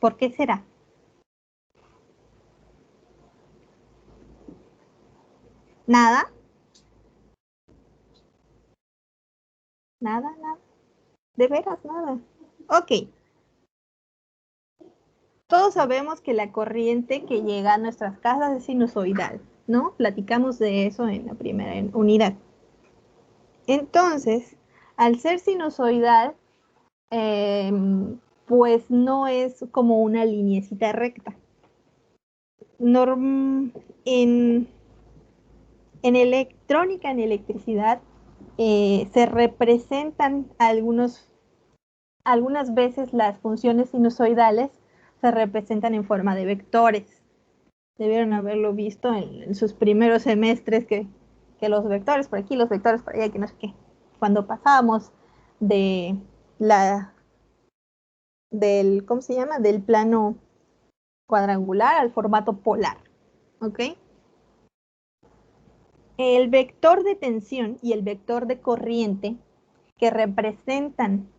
S5: ¿Por qué será? ¿Nada? ¿Nada? ¿Nada? ¿De veras nada? Ok. Todos sabemos que la corriente que llega a nuestras casas es sinusoidal, ¿no? Platicamos de eso en la primera unidad. Entonces, al ser sinusoidal, pues no es como una lineecita recta. En electrónica, en electricidad, se representan algunas veces las funciones sinusoidales se representan en forma de vectores. Debieron haberlo visto en sus primeros semestres que los vectores por aquí, los vectores por allá, que no sé qué. Cuando pasábamos de del, ¿cómo se llama? Del plano cuadrangular al formato polar, ¿ok? El vector de tensión y el vector de corriente que representan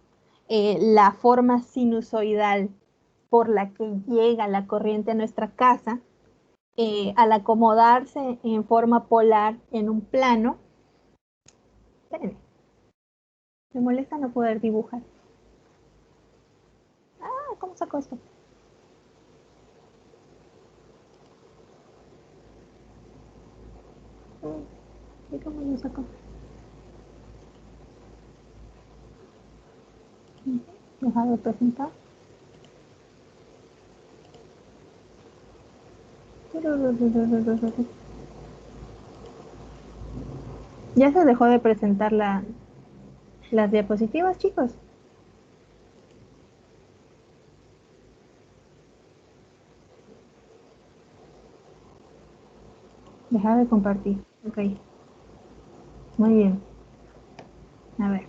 S5: la forma sinusoidal por la que llega la corriente a nuestra casa, al acomodarse en forma polar en un plano. Espérenme, me molesta no poder dibujar. Ah, ¿cómo saco esto? ¿Y cómo lo saco? Dejar de presentar. Ya se dejó de presentar las diapositivas, chicos. Dejar de compartir. Ok. Muy bien. A ver.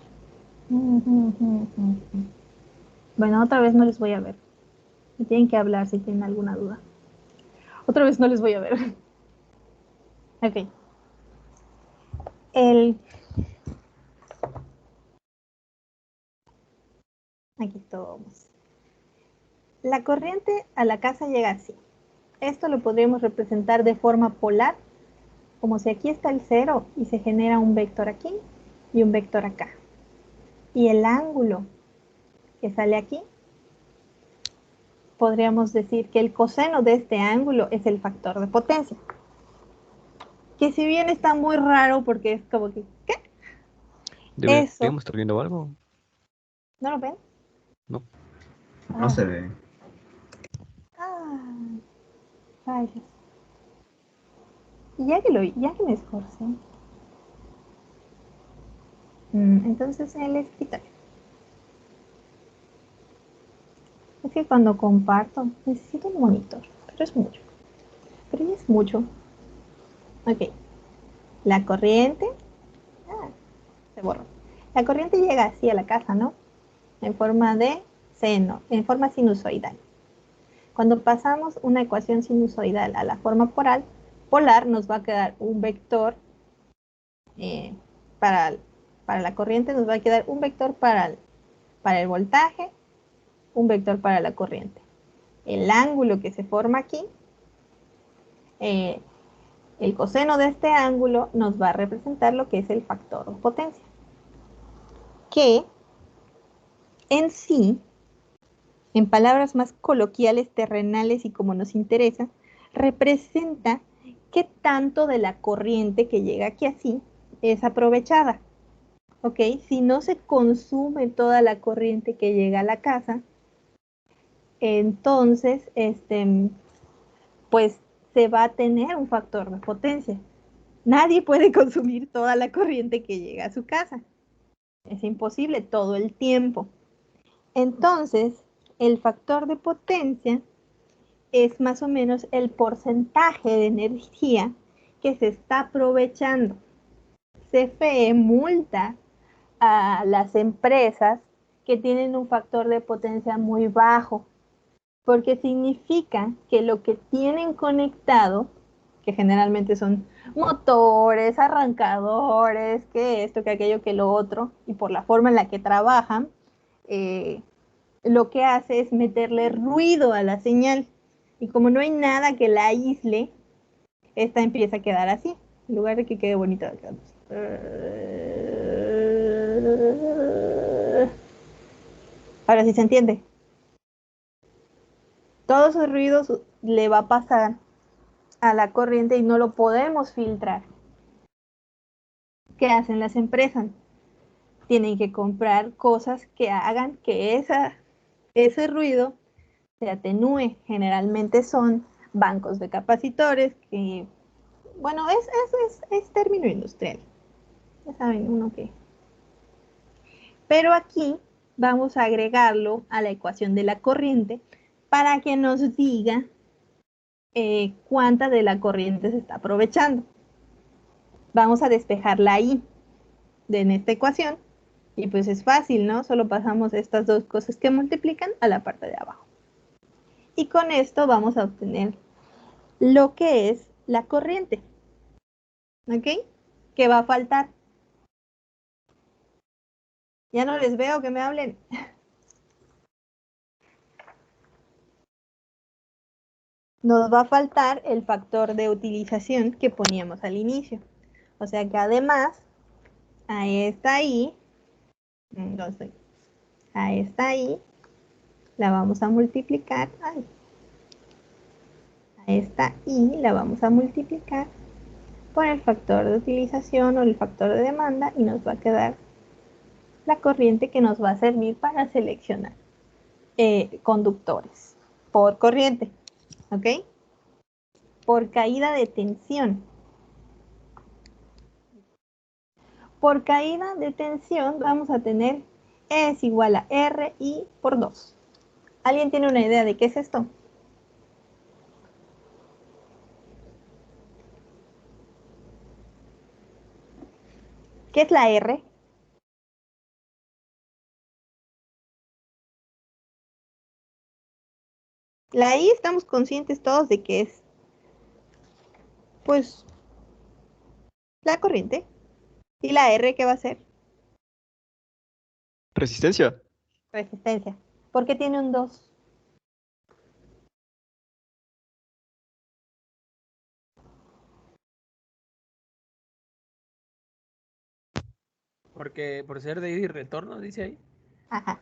S5: Bueno, otra vez no les voy a ver. Me tienen que hablar si tienen alguna duda. Otra vez no les voy a ver. Ok. Aquí estamos. La corriente a la casa llega así. Esto lo podríamos representar de forma polar, como si aquí está el cero y se genera un vector aquí y un vector acá. Y el ángulo que sale aquí, podríamos decir que el coseno de este ángulo es el factor de potencia. Que si bien está muy raro porque es como que, ¿qué? Eso.
S2: ¿Deberíamos estar viendo algo?
S5: ¿No lo ven?
S2: No. No se ve.
S5: Ah, rayos. Y ya que me esforcé. Entonces el escritorio. Es que cuando comparto necesito un monitor, pero es mucho. Pero ya es mucho. Ok. La corriente. Ah, se borró. La corriente llega así a la casa, ¿no? En forma de seno, en forma sinusoidal. Cuando pasamos una ecuación sinusoidal a la forma polar nos va a quedar un vector para la corriente, nos va a quedar un vector para el voltaje, un vector para la corriente. El ángulo que se forma aquí, el coseno de este ángulo nos va a representar lo que es el factor de potencia, que en sí, en palabras más coloquiales, terrenales y como nos interesa, representa qué tanto de la corriente que llega aquí así es aprovechada. ¿Ok? Si no se consume toda la corriente que llega a la casa, entonces, pues se va a tener un factor de potencia. Nadie puede consumir toda la corriente que llega a su casa. Es imposible todo el tiempo. Entonces, el factor de potencia es más o menos el porcentaje de energía que se está aprovechando. CFE multa a las empresas que tienen un factor de potencia muy bajo. porque significa que lo que tienen conectado, que generalmente son motores, arrancadores, que esto, que aquello, que lo otro, y por la forma en la que trabajan, lo que hace es meterle ruido a la señal. Y como no hay nada que la aísle, esta empieza a quedar así. En lugar de que quede bonita, queda así. Ahora sí se entiende. Todos esos ruidos le va a pasar a la corriente y no lo podemos filtrar. ¿Qué hacen las empresas? Tienen que comprar cosas que hagan que ese ruido se atenúe. Generalmente son bancos de capacitores, que, bueno, es término industrial. Ya saben uno que. Pero aquí vamos a agregarlo a la ecuación de la corriente para que nos diga cuánta de la corriente se está aprovechando. Vamos a despejar la I en esta ecuación y pues es fácil, ¿no? Solo pasamos estas dos cosas que multiplican a la parte de abajo. Y con esto vamos a obtener lo que es la corriente. ¿Ok? ¿Qué va a faltar? Ya no les veo que me hablen. Nos va a faltar el factor de utilización que poníamos al inicio. O sea que además a esta I, entonces, a esta I la vamos a multiplicar, a esta I la vamos a multiplicar por el factor de utilización o el factor de demanda y nos va a quedar la corriente que nos va a servir para seleccionar conductores por corriente, ¿ok? Por caída de tensión. Por caída de tensión vamos a tener E es igual a RI por 2. ¿Alguien tiene una idea de qué es esto? ¿Qué es la R? La I estamos conscientes todos de que es, pues, la corriente. ¿Y la R qué va a ser?
S2: Resistencia.
S5: Resistencia. ¿Por qué tiene un 2?
S4: Porque por ser de ida y retorno, dice ahí.
S5: Ajá.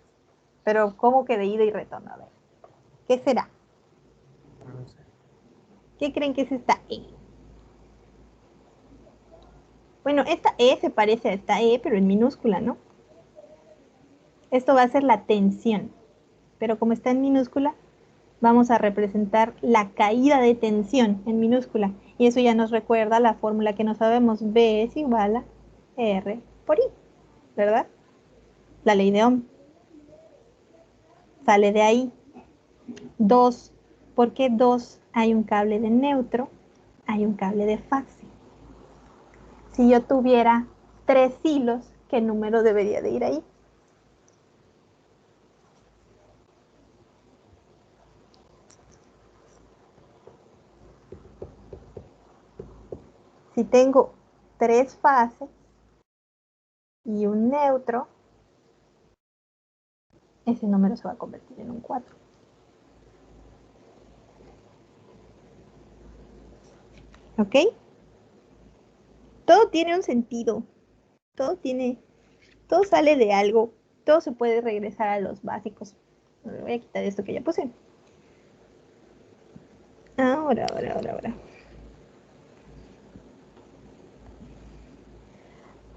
S5: Pero ¿cómo que de ida y retorno? A ver. ¿Qué será?
S4: No sé.
S5: ¿Qué creen que es esta E? Bueno, esta E se parece a esta E, pero en minúscula, ¿no? Esto va a ser la tensión. Pero como está en minúscula, vamos a representar la caída de tensión en minúscula. Y eso ya nos recuerda la fórmula que no sabemos. B es igual a R por I, ¿verdad? La ley de Ohm. Sale de ahí. 2. ¿Por qué 2? Hay un cable de neutro, hay un cable de fase. Si yo tuviera 3 hilos, ¿qué número debería de ir ahí? Si tengo 3 fases y un neutro, ese número se va a convertir en un 4. ¿Ok? Todo tiene un sentido. Todo sale de algo. Todo se puede regresar a los básicos. Voy a quitar esto que ya puse. Ahora.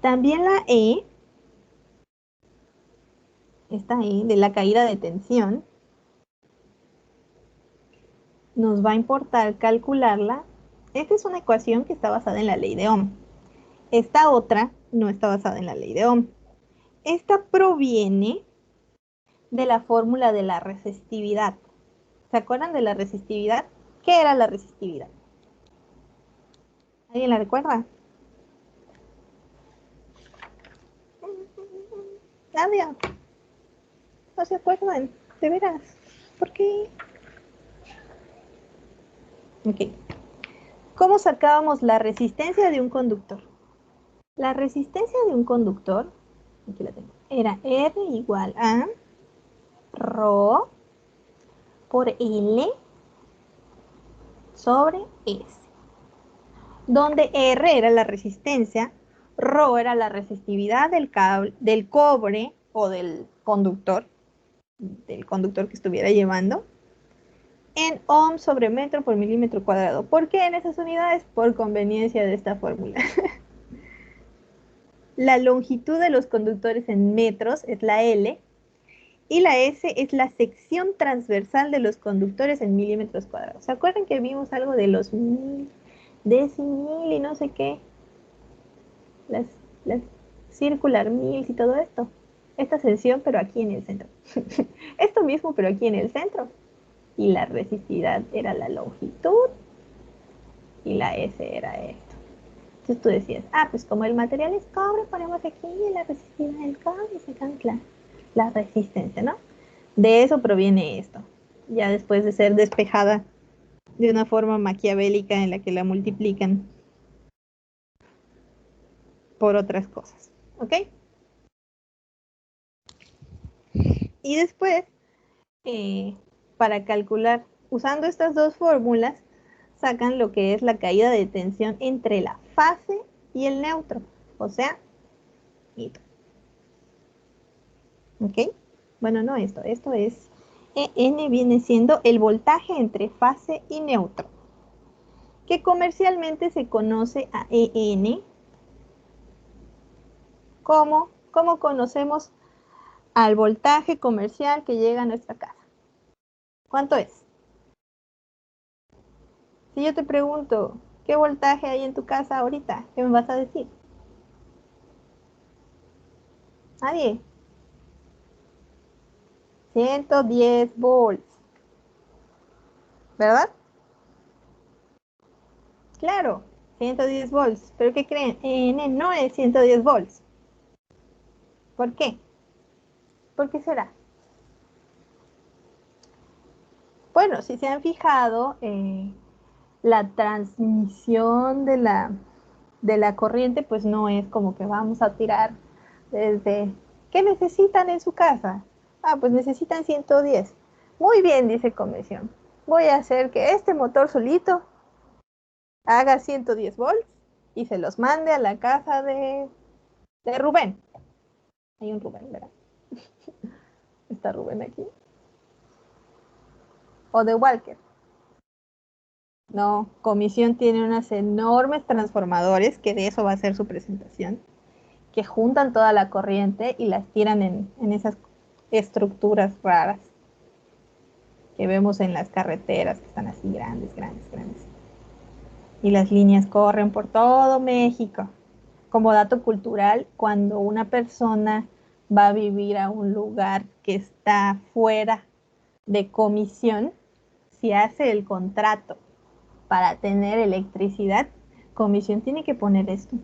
S5: También la E, esta E de la caída de tensión, nos va a importar calcularla. Esta es una ecuación que está basada en la ley de Ohm. Esta otra no está basada en la ley de Ohm. Esta proviene de la fórmula de la resistividad. ¿Se acuerdan de la resistividad? ¿Qué era la resistividad? ¿Alguien la recuerda? Nadie. No se acuerdan. De veras. ¿Por qué? Ok. ¿Cómo sacábamos la resistencia de un conductor? La resistencia de un conductor, aquí la tengo, era R igual a Rho por L sobre S, donde R era la resistencia, Rho era la resistividad del cobre o del conductor que estuviera llevando, en ohm sobre metro por milímetro cuadrado. ¿Por qué en esas unidades? Por conveniencia de esta fórmula. La longitud de los conductores en metros es la L, y la S es la sección transversal de los conductores en milímetros cuadrados. ¿Se acuerdan que vimos algo de los mil, decimil y no sé qué? Las circular mils y todo esto. Esta sección, pero aquí en el centro. Esto mismo, pero aquí en el centro. Y la resistividad era la longitud y la S era esto. Entonces tú decías, pues como el material es cobre, ponemos aquí la resistividad del cobre y sacamos la resistencia, ¿no? De eso proviene esto. Ya después de ser despejada de una forma maquiavélica en la que la multiplican por otras cosas, ¿ok? Y después, para calcular, usando estas dos fórmulas, sacan lo que es la caída de tensión entre la fase y el neutro, o sea, esto. ¿Ok? Bueno, no esto es, EN viene siendo el voltaje entre fase y neutro, que comercialmente se conoce a EN como, ¿cómo conocemos al voltaje comercial que llega a nuestra casa? ¿Cuánto es? Si yo te pregunto, ¿qué voltaje hay en tu casa ahorita? ¿Qué me vas a decir? Nadie. 110 volts. ¿Verdad? Claro, 110 volts. ¿Pero qué creen? EN no es 110 volts. ¿Por qué? ¿Por qué será? Bueno, si se han fijado, la transmisión de la corriente, pues no es como que vamos a tirar desde... ¿Qué necesitan en su casa? Pues necesitan 110. Muy bien, dice Convención. Voy a hacer que este motor solito haga 110 volts y se los mande a la casa de Rubén. Hay un Rubén, ¿verdad? Está Rubén aquí. O de Walker. No, Comisión tiene unos enormes transformadores, que de eso va a ser su presentación, que juntan toda la corriente y las tiran en esas estructuras raras que vemos en las carreteras, que están así grandes, grandes, grandes. Y las líneas corren por todo México. Como dato cultural, cuando una persona va a vivir a un lugar que está fuera de Comisión, si hace el contrato para tener electricidad, Comisión tiene que poner esto.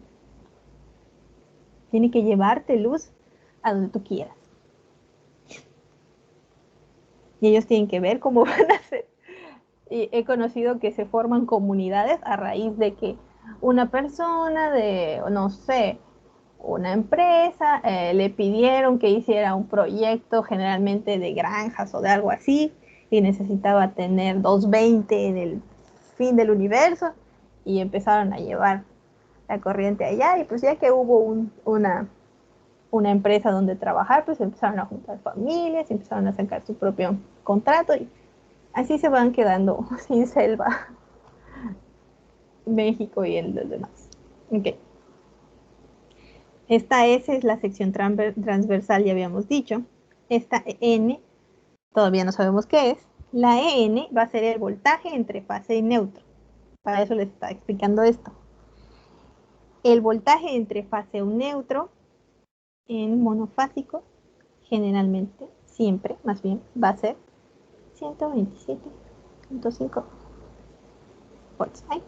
S5: Tiene que llevarte luz a donde tú quieras. Y ellos tienen que ver cómo van a hacer. Y he conocido que se forman comunidades a raíz de que una persona de, no sé, una empresa, le pidieron que hiciera un proyecto generalmente de granjas o de algo así, y necesitaba tener 220 en el fin del universo, y empezaron a llevar la corriente allá, y pues ya que hubo una empresa donde trabajar, pues empezaron a juntar familias, empezaron a sacar su propio contrato, y así se van quedando sin selva México y los demás. Okay. Esta S es la sección transversal, ya habíamos dicho. Esta N, todavía no sabemos qué es. La EN va a ser el voltaje entre fase y neutro. Para eso les estaba explicando esto. El voltaje entre fase y neutro en monofásico, generalmente, siempre, más bien, va a ser 127.5 volts. Ay,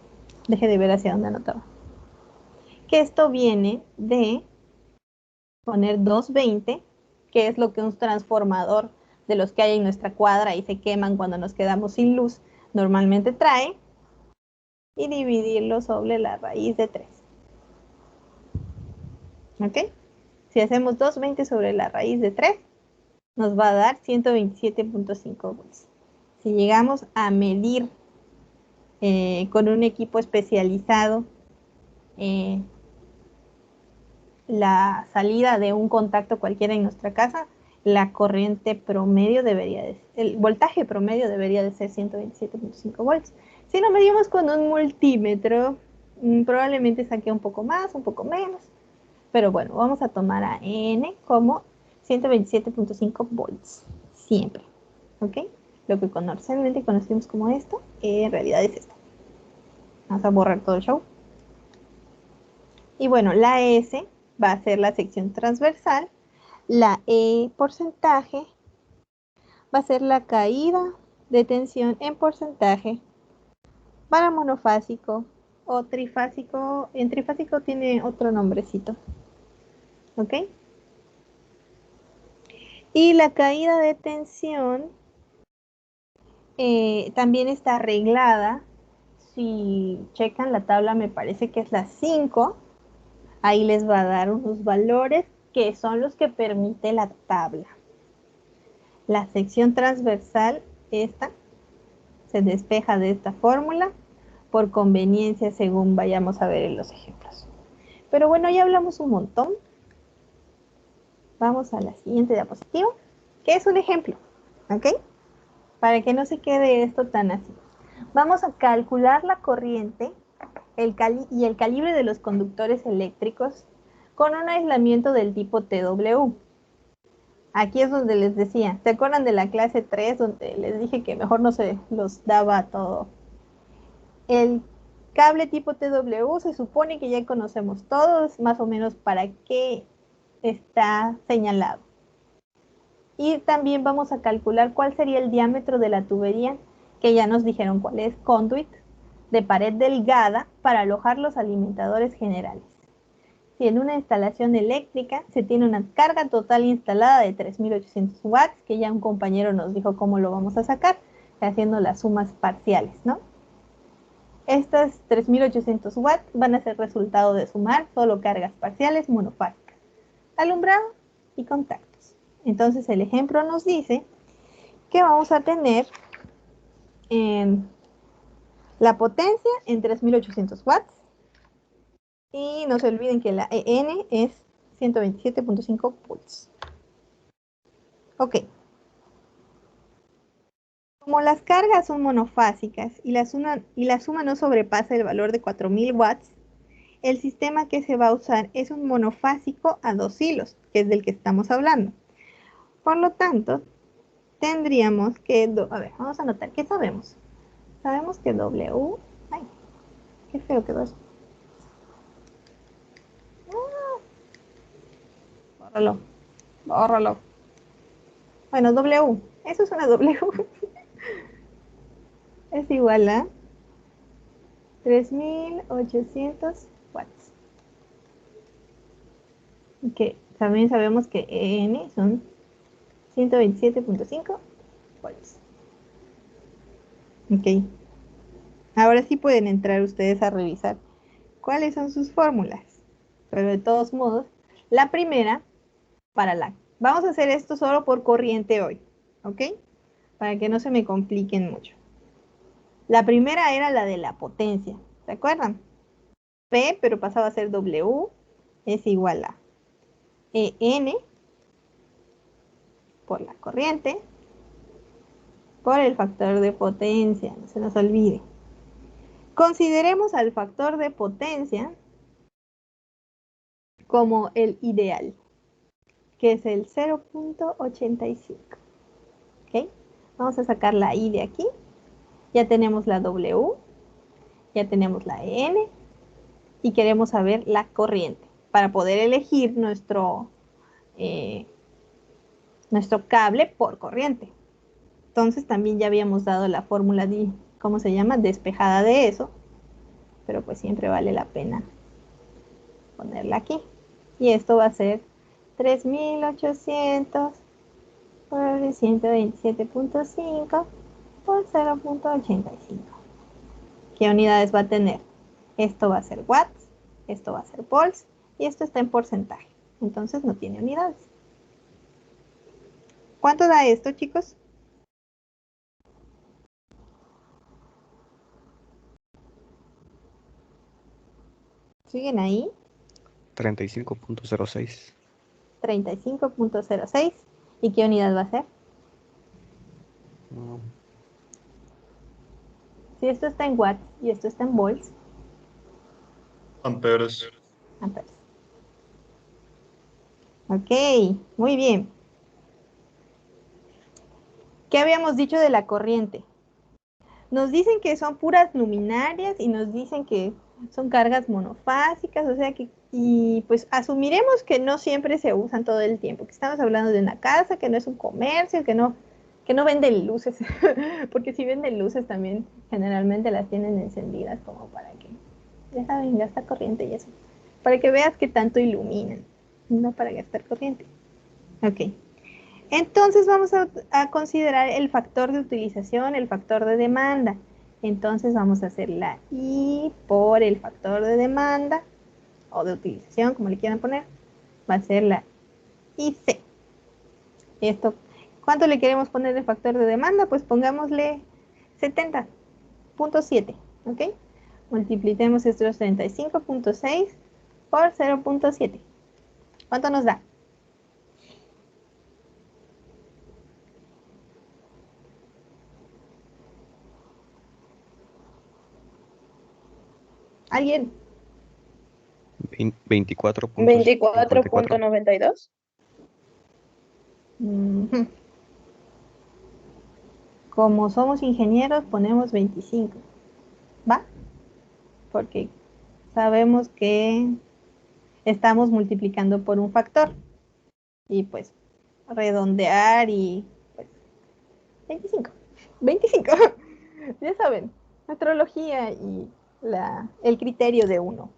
S5: dejé de ver hacia dónde anotaba. Que esto viene de poner 220, que es lo que un transformador de los que hay en nuestra cuadra y se queman cuando nos quedamos sin luz, normalmente trae, y dividirlo sobre la raíz de 3. ¿Ok? Si hacemos 220 sobre la raíz de 3, nos va a dar 127.5 volts. Si llegamos a medir con un equipo especializado la salida de un contacto cualquiera en nuestra casa, la corriente promedio debería de, el voltaje promedio debería de ser 127.5 volts. Si lo medimos con un multímetro, probablemente saque un poco más, un poco menos. Pero bueno, vamos a tomar a N como 127.5 volts, siempre. ¿Ok? Lo que comercialmente conocemos como esto, en realidad es esto. Vamos a borrar todo el show. Y bueno, la S va a ser la sección transversal. La E porcentaje va a ser la caída de tensión en porcentaje para monofásico o trifásico. En trifásico tiene otro nombrecito. ¿Ok? Y la caída de tensión también está arreglada. Si checan la tabla, me parece que es la 5. Ahí les va a dar unos valores que son los que permite la tabla. La sección transversal, esta, se despeja de esta fórmula por conveniencia según vayamos a ver en los ejemplos. Pero bueno, ya hablamos un montón. Vamos a la siguiente diapositiva, que es un ejemplo, ¿ok? Para que no se quede esto tan así. Vamos a calcular la corriente y el calibre de los conductores eléctricos con un aislamiento del tipo TW. Aquí es donde les decía, ¿se acuerdan de la clase 3 donde les dije que mejor no se los daba todo? El cable tipo TW se supone que ya conocemos todos más o menos para qué está señalado. Y también vamos a calcular cuál sería el diámetro de la tubería, que ya nos dijeron cuál es, conduit, de pared delgada para alojar los alimentadores generales. Si en una instalación eléctrica se tiene una carga total instalada de 3.800 watts, que ya un compañero nos dijo cómo lo vamos a sacar, haciendo las sumas parciales, ¿no? Estas 3.800 watts van a ser resultado de sumar solo cargas parciales monofásicas, alumbrado y contactos. Entonces el ejemplo nos dice que vamos a tener la potencia en 3.800 watts. Y no se olviden que la EN es 127.5 volts. Ok. Como las cargas son monofásicas y la suma no sobrepasa el valor de 4.000 watts, el sistema que se va a usar es un monofásico a 2 hilos, que es del que estamos hablando. Por lo tanto, tendríamos que... A ver, vamos a anotar. ¿Qué sabemos? Sabemos que W... Ay, qué feo quedó eso. Bórralo. Bórralo. Bueno, W. Eso es una W. Es igual a 3.800 watts. Que también sabemos que EN son 127.5 volts. Ok. Ahora sí pueden entrar ustedes a revisar cuáles son sus fórmulas. Pero de todos modos, la primera, vamos a hacer esto solo por corriente hoy. ¿Ok? Para que no se me compliquen mucho. La primera era la de la potencia. ¿Se acuerdan? P, pero pasaba a ser W, es igual a EN por la corriente por el factor de potencia, no se nos olvide. Consideremos al factor de potencia como el ideal, que es el 0.85. ¿Ok? Vamos a sacar la I de aquí. Ya tenemos la W, ya tenemos la EN y queremos saber la corriente para poder elegir nuestro cable por corriente. Entonces también ya habíamos dado la fórmula de, ¿cómo se llama? Despejada de eso, pero pues siempre vale la pena ponerla aquí. Y esto va a ser 3.800 por 127.5 por 0.85. ¿Qué unidades va a tener? Esto va a ser watts, esto va a ser volts, y esto está en porcentaje. Entonces no tiene unidades. ¿Cuánto da esto, chicos? ¿Siguen ahí?
S2: 35.06.
S5: 35.06. ¿Y qué unidad va a ser?
S2: Mm,
S5: Si esto está en watts y esto está en volts,
S7: Amperes.
S5: amperes. Ok, muy bien. ¿Qué habíamos dicho de la corriente? Nos dicen que son puras luminarias y nos dicen que son cargas monofásicas, o sea que, y pues asumiremos que no siempre se usan todo el tiempo, que estamos hablando de una casa, que no es un comercio, que no venden luces, porque si venden luces también generalmente las tienen encendidas como para que, ya saben, gasta corriente y eso, para que veas que tanto iluminan, no para gastar corriente. Ok. Entonces vamos a considerar el factor de utilización, el factor de demanda. Entonces vamos a hacer la I por el factor de demanda o de utilización, como le quieran poner. Va a ser la IC. Esto, ¿cuánto le queremos poner el factor de demanda? Pues pongámosle 70.7, ¿ok? Multipliquemos estos 35.6 por 0.7. ¿Cuánto nos da? ¿Alguien?
S2: 24.54.
S3: 24.92.
S5: Ujú. Como somos ingenieros, ponemos 25, ¿va? Porque sabemos que estamos multiplicando por un factor. Y pues redondear y pues 25. 25. Ya saben, metrología y el criterio de uno.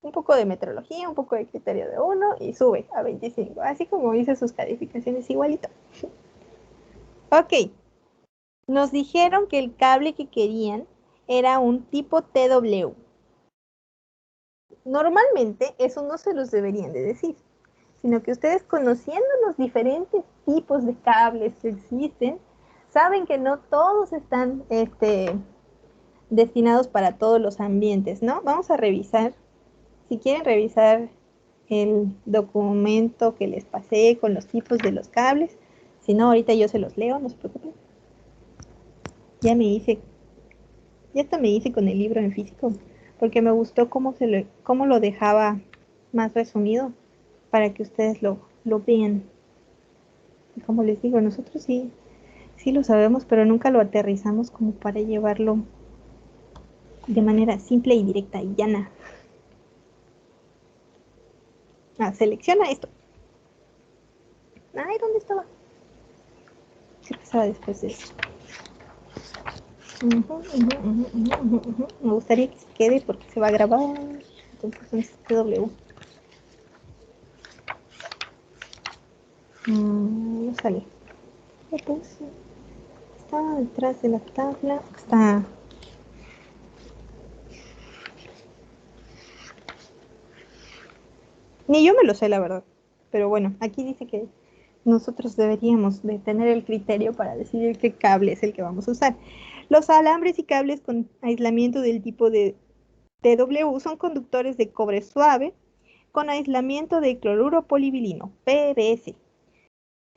S5: Un poco de metrología, un poco de criterio de uno y sube a 25. Así como hice sus calificaciones igualito. Ok. Nos dijeron que el cable que querían era un tipo TW. Normalmente eso no se los deberían de decir, sino que ustedes, conociendo los diferentes tipos de cables que existen, saben que no todos están destinados para todos los ambientes, ¿no? Vamos a revisar, si quieren revisar el documento que les pasé con los tipos de los cables. Si no, ahorita yo se los leo, no se preocupen. Ya hasta me hice con el libro en físico, porque me gustó cómo lo dejaba más resumido para que ustedes lo vean. Y como les digo, nosotros sí lo sabemos, pero nunca lo aterrizamos como para llevarlo de manera simple y directa y llana. Selecciona esto. Ay, ¿dónde estaba? ¿Qué pasaba después de eso? Me gustaría que se quede porque se va a grabar. Entonces es TW. No sale. Entonces, está detrás de la tabla. Está. Ni yo me lo sé, la verdad. Pero bueno, aquí dice que nosotros deberíamos de tener el criterio para decidir qué cable es el que vamos a usar. Los alambres y cables con aislamiento del tipo de TW son conductores de cobre suave con aislamiento de cloruro polivinilo, PBS,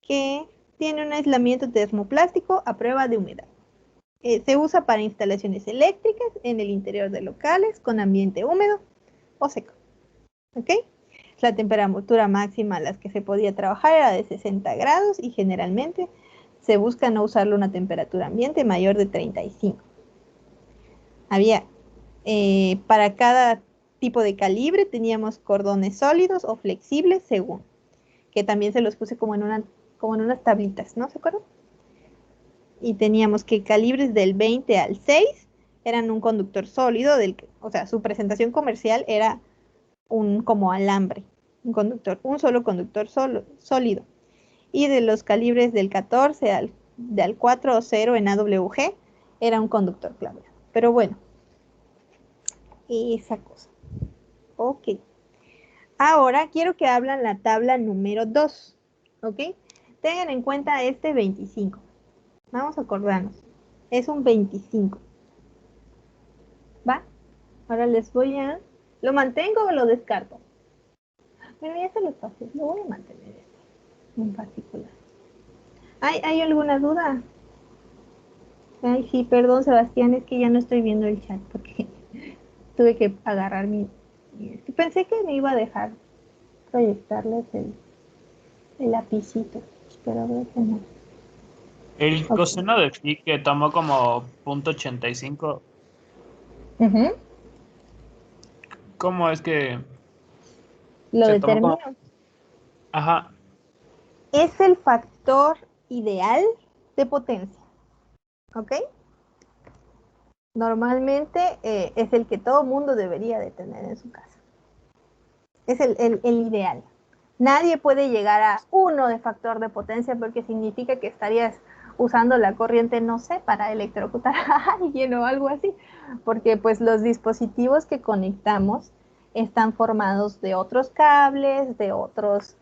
S5: que tiene un aislamiento termoplástico a prueba de humedad. Se usa para instalaciones eléctricas en el interior de locales con ambiente húmedo o seco. ¿Ok? La temperatura máxima a la que se podía trabajar era de 60 grados y generalmente se busca no usarlo a una temperatura ambiente mayor de 35. Había, para cada tipo de calibre teníamos cordones sólidos o flexibles según, que también se los puse como en unas tablitas, ¿no se acuerdan? Y teníamos que calibres del 20 al 6 eran un conductor sólido, o sea, su presentación comercial era un como alambre, un solo conductor sólido. Y de los calibres del 14 al 4 o 0 en AWG era un conductor clave. Pero bueno, esa cosa. Ok. Ahora quiero que hablen la tabla número 2. ¿Ok? Tengan en cuenta este 25. Vamos a acordarnos. Es un 25. ¿Va? Ahora les voy a... ¿Lo mantengo o lo descarto? Bueno, ya se los pasé. Lo voy a mantener este en particular. ¿Hay alguna duda? Ay, sí, perdón, Sebastián, es que ya no estoy viendo el chat porque tuve que agarrar Pensé que me iba a dejar proyectarles el lapicito, pero veo que no.
S6: El
S5: Ok.
S6: coseno de phi que tomó como .85,
S5: Ujú.
S6: ¿cómo es que
S5: Lo
S6: se tomó
S5: determino.
S6: como... Ajá,
S5: Es el factor ideal de potencia. ¿Ok? Normalmente es el que todo mundo debería de tener en su casa. Es el ideal. Nadie puede llegar a 1 de factor de potencia porque significa que estarías usando la corriente, no sé, para electrocutar a alguien o algo así. Porque pues los dispositivos que conectamos están formados de otros cables, de otros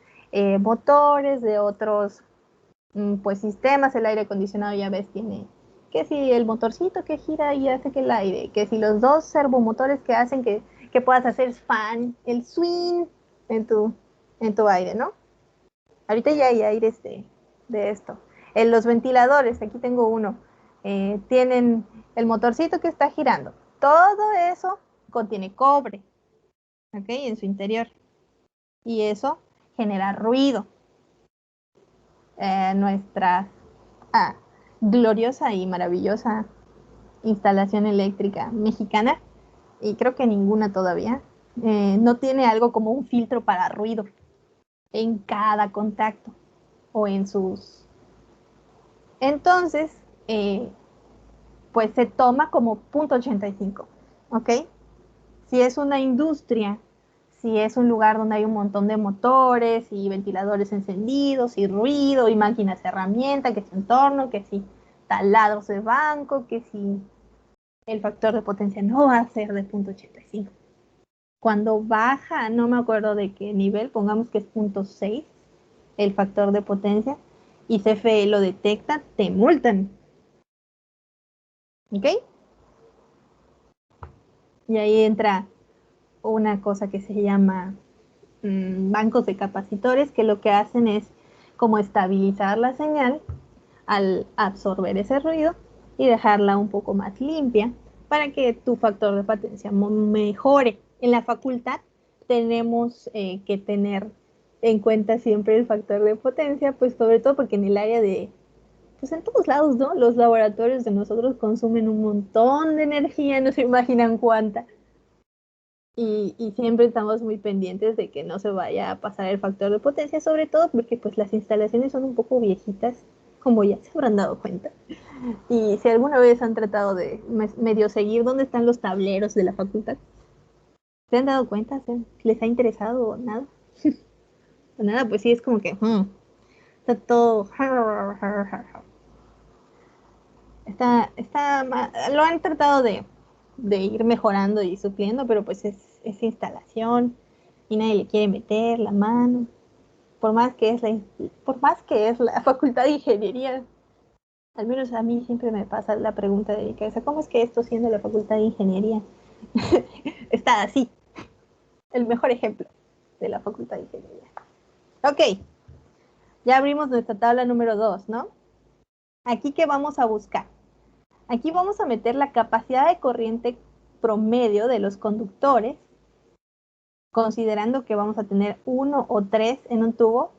S5: motores, de otros pues sistemas. El aire acondicionado ya ves tiene que si el motorcito que gira y hace que el aire, que si los dos servomotores que hacen que puedas hacer fan, el swing en tu aire, ¿no? Ahorita ya hay aires de esto. En los ventiladores, aquí tengo uno, tienen el motorcito que está girando. Todo eso contiene cobre, ¿ok? En su interior. Y eso genera ruido. Nuestra gloriosa y maravillosa instalación eléctrica mexicana, y creo que ninguna todavía, no tiene algo como un filtro para ruido en cada contacto o en sus... Entonces, pues se toma como .85, ¿ok? Si es una industria, si es un lugar donde hay un montón de motores y ventiladores encendidos y ruido y máquinas de herramienta, que si entorno, que si taladros de banco, que si el factor de potencia no va a ser de .85. Cuando baja, no me acuerdo de qué nivel, pongamos que es .6 el factor de potencia y CFE lo detecta, te multan. ¿Ok? Y ahí entra una cosa que se llama bancos de capacitores, que lo que hacen es como estabilizar la señal al absorber ese ruido y dejarla un poco más limpia para que tu factor de potencia mejore. En la facultad tenemos que tener en cuenta siempre el factor de potencia, pues sobre todo porque en el área de, pues en todos lados, ¿no? Los laboratorios de nosotros consumen un montón de energía, no se imaginan cuánta. Y siempre estamos muy pendientes de que no se vaya a pasar el factor de potencia, sobre todo porque pues las instalaciones son un poco viejitas, como ya se habrán dado cuenta. Y si alguna vez han tratado de medio seguir dónde están los tableros de la facultad, ¿se han dado cuenta? ¿Les ha interesado o nada? O nada, pues sí, es como que está todo... Lo han tratado de ir mejorando y supliendo, pero pues es instalación y nadie le quiere meter la mano. Por más que es la facultad de ingeniería, al menos a mí siempre me pasa la pregunta de mi cabeza, ¿cómo es que esto siendo la facultad de ingeniería está así? El mejor ejemplo de la facultad de ingeniería. Ok, ya abrimos nuestra tabla número 2, ¿no? Aquí, ¿qué vamos a buscar? Aquí vamos a meter la capacidad de corriente promedio de los conductores, considerando que vamos a tener 1 o 3 en un tubo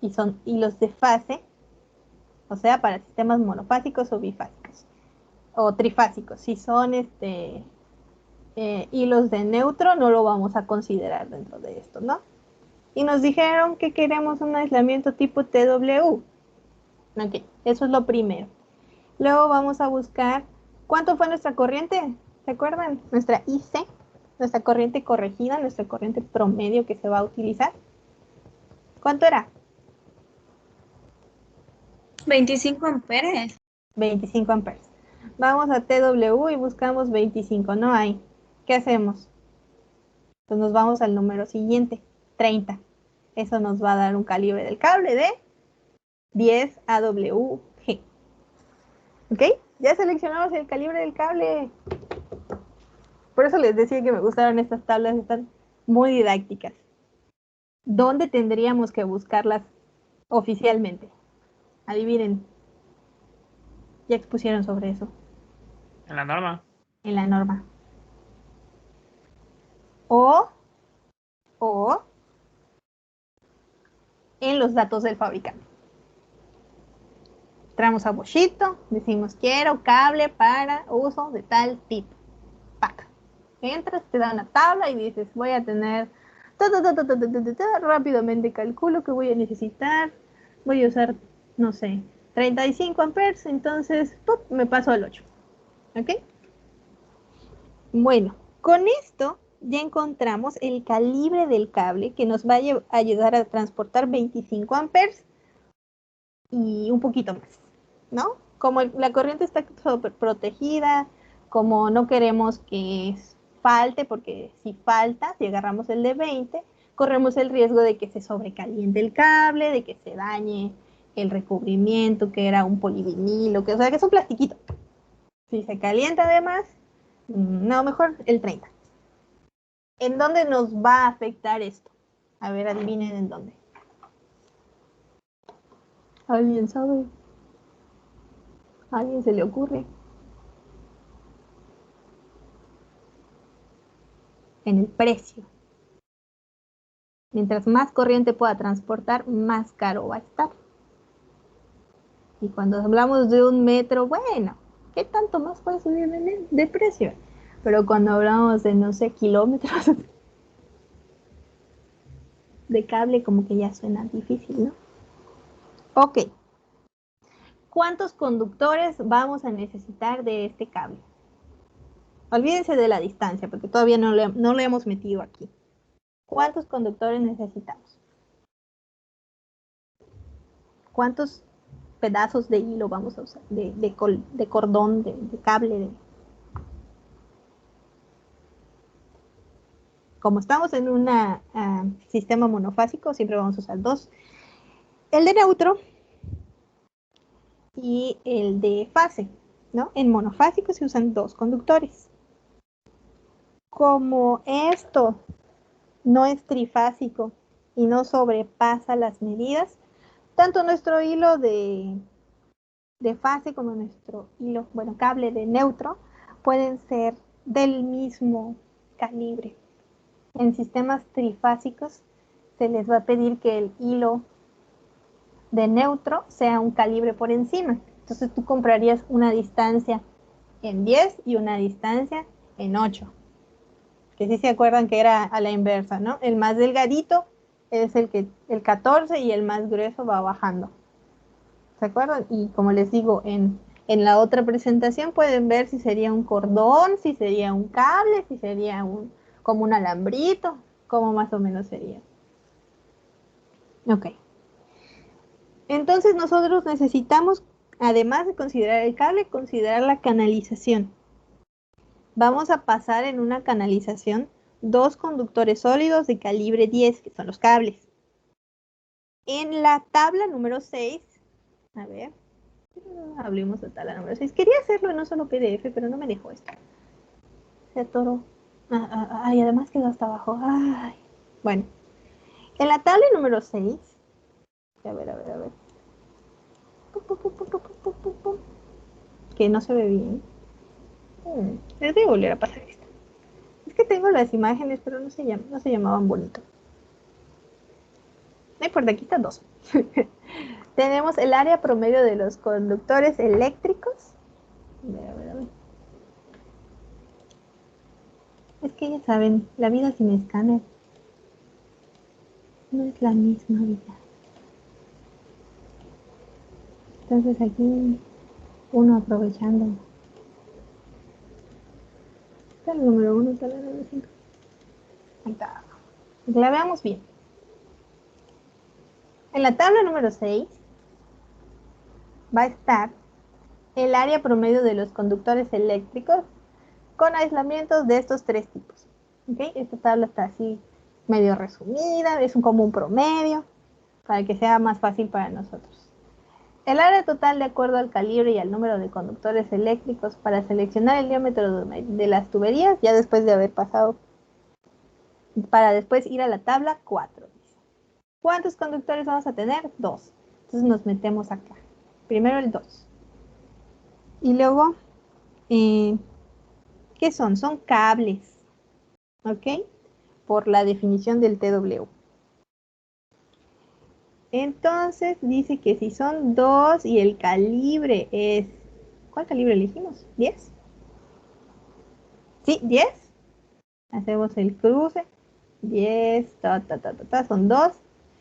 S5: y son hilos de fase, o sea, para sistemas monofásicos o bifásicos, o trifásicos. Si son hilos de neutro, no lo vamos a considerar dentro de esto, ¿no? Y nos dijeron que queremos un aislamiento tipo TW. Ok, eso es lo primero. Luego vamos a buscar cuánto fue nuestra corriente. ¿Se acuerdan? Nuestra IC, nuestra corriente corregida, nuestra corriente promedio que se va a utilizar. ¿Cuánto era?
S3: 25 amperes.
S5: 25 amperes. Vamos a TW y buscamos 25. No hay. ¿qué hacemos? Pues nos vamos al número siguiente, 30. Eso nos va a dar un calibre del cable de 10 AWG. ¿Ok? Ya seleccionamos el calibre del cable. Por eso les decía que me gustaron estas tablas, están muy didácticas. ¿Dónde tendríamos que buscarlas oficialmente? Adivinen. Ya expusieron sobre eso.
S6: En la norma.
S5: En la norma. O en los datos del fabricante. Entramos a Boschito, decimos quiero cable para uso de tal tipo. Pac. Entras, te da una tabla y dices voy a tener rápidamente calculo que voy a necesitar, voy a usar, no sé, 35 amperes, entonces me paso al 8. ¿Ok? Bueno, con esto ya encontramos el calibre del cable que nos va a ayudar a transportar 25 amperes y un poquito más, ¿no? Como la corriente está protegida, como no queremos que falte, porque si falta, si agarramos el de 20, corremos el riesgo de que se sobrecaliente el cable, de que se dañe el recubrimiento, que era un polivinilo, o sea, que es un plastiquito. Si se calienta además, no, mejor el 30. ¿En dónde nos va a afectar esto? A ver, adivinen en dónde. ¿Alguien sabe? ¿A alguien se le ocurre? En el precio. Mientras más corriente pueda transportar, más caro va a estar. Y cuando hablamos de 1 metro, bueno, ¿qué tanto más puede subir de precio? Pero cuando hablamos de, no sé, kilómetros de cable, como que ya suena difícil, ¿no? Ok. ¿Cuántos conductores vamos a necesitar de este cable? Olvídense de la distancia, porque todavía no lo hemos metido aquí. ¿Cuántos conductores necesitamos? ¿Cuántos pedazos de hilo vamos a usar? De cordón, de cable. Como estamos en un sistema monofásico, siempre vamos a usar 2. El de neutro y el de fase, ¿no? En monofásico se usan 2 conductores. Como esto no es trifásico y no sobrepasa las medidas, tanto nuestro hilo de fase como nuestro hilo, bueno, cable de neutro, pueden ser del mismo calibre. En sistemas trifásicos se les va a pedir que el hilo de neutro sea un calibre por encima. Entonces tú comprarías una distancia en 10 y una distancia en 8. Que sí se acuerdan que era a la inversa, ¿no? El más delgadito es el 14 y el más grueso va bajando. ¿Se acuerdan? Y como les digo, en la otra presentación pueden ver si sería un cordón, si sería un cable, si sería como un alambrito, como más o menos sería. Ok. Entonces nosotros necesitamos, además de considerar el cable, considerar la canalización. Vamos a pasar en una canalización 2 conductores sólidos de calibre 10, que son los cables. En la tabla número 6, a ver, hablemos de tabla número 6. Quería hacerlo en un solo PDF, pero no me dejó esto. Se atoró. Ay, además quedó hasta abajo. Ay. Bueno, en la tabla número 6, a ver. Que no se ve bien. Les voy a volver a pasar esto. Es que tengo las imágenes, pero no se llamaban bonito. No importa, aquí están 2. Tenemos el área promedio de los conductores eléctricos. A ver. Es que ya saben, la vida sin escáner no es la misma vida. Entonces aquí uno aprovechando. Está el número 1, está el número 5. Ahí está. Que la veamos bien. En la tabla número 6 va a estar el área promedio de los conductores eléctricos con aislamientos de estos tres tipos. ¿Okay? Esta tabla está así medio resumida, es como un promedio para que sea más fácil para nosotros. El área total de acuerdo al calibre y al número de conductores eléctricos para seleccionar el diámetro de las tuberías, ya después de haber pasado, para después ir a la tabla 4. ¿Cuántos conductores vamos a tener? 2. Entonces nos metemos acá. Primero el 2. Y luego, ¿qué son? Son cables. ¿Ok? Por la definición del TW. Entonces dice que si son 2 y el calibre es... ¿Cuál calibre elegimos? ¿10? ¿Sí? ¿10? Hacemos el cruce. 10, son 2.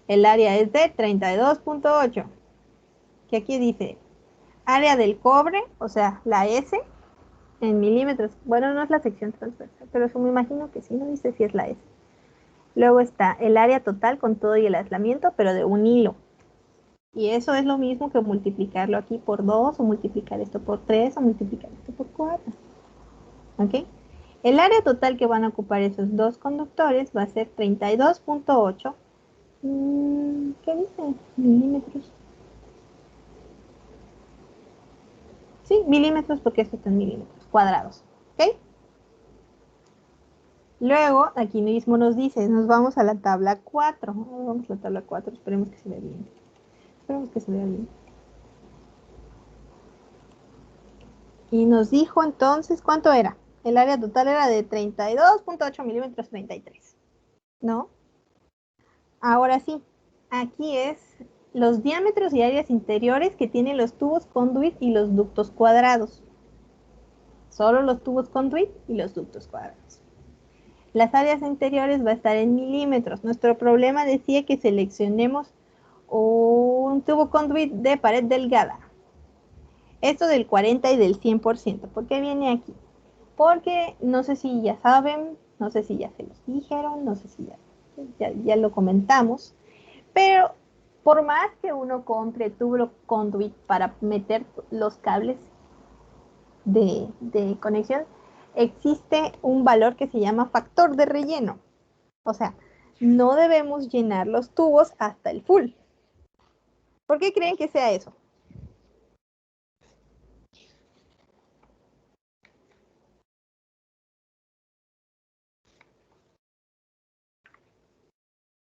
S5: El área es de 32.8. Que aquí dice área del cobre, o sea, la S en milímetros. Bueno, no es la sección transversal, pero eso me imagino que sí, no dice si es la S. Luego está el área total con todo y el aislamiento, pero de un hilo. Y eso es lo mismo que multiplicarlo aquí por 2, o multiplicar esto por 3, o multiplicar esto por 4. ¿Ok? El área total que van a ocupar esos dos conductores va a ser 32.8. ¿Qué dice? Milímetros. Sí, milímetros porque esto está en milímetros cuadrados. ¿Ok? Luego, aquí mismo nos dice, nos vamos a la tabla 4. Vamos a la tabla 4, esperemos que se vea bien. Esperemos que se vea bien. Y nos dijo entonces, ¿cuánto era? El área total era de 32.8 milímetros 33. ¿No? Ahora sí, aquí es los diámetros y áreas interiores que tienen los tubos conduit y los ductos cuadrados. Solo los tubos conduit y los ductos cuadrados. Las áreas interiores va a estar en milímetros. Nuestro problema decía que seleccionemos un tubo conduit de pared delgada. Esto del 40 y del 100%. ¿Por qué viene aquí? Porque no sé si ya saben, no sé si ya se los dijeron, no sé si ya lo comentamos, pero por más que uno compre tubo conduit para meter los cables de conexión, existe un valor que se llama factor de relleno. O sea, no debemos llenar los tubos hasta el full. ¿Por qué creen que sea eso?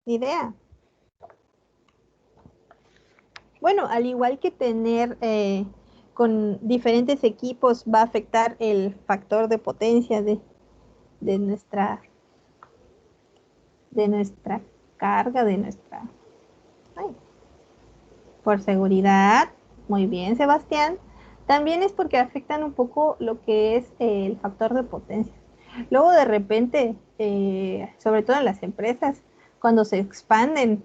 S5: ¿Ni idea? Bueno, al igual que tener con diferentes equipos va a afectar el factor de potencia de nuestra carga, ay, por seguridad. Muy bien, Sebastián. También es porque afectan un poco lo que es el factor de potencia. Luego de repente, sobre todo en las empresas, cuando se expanden,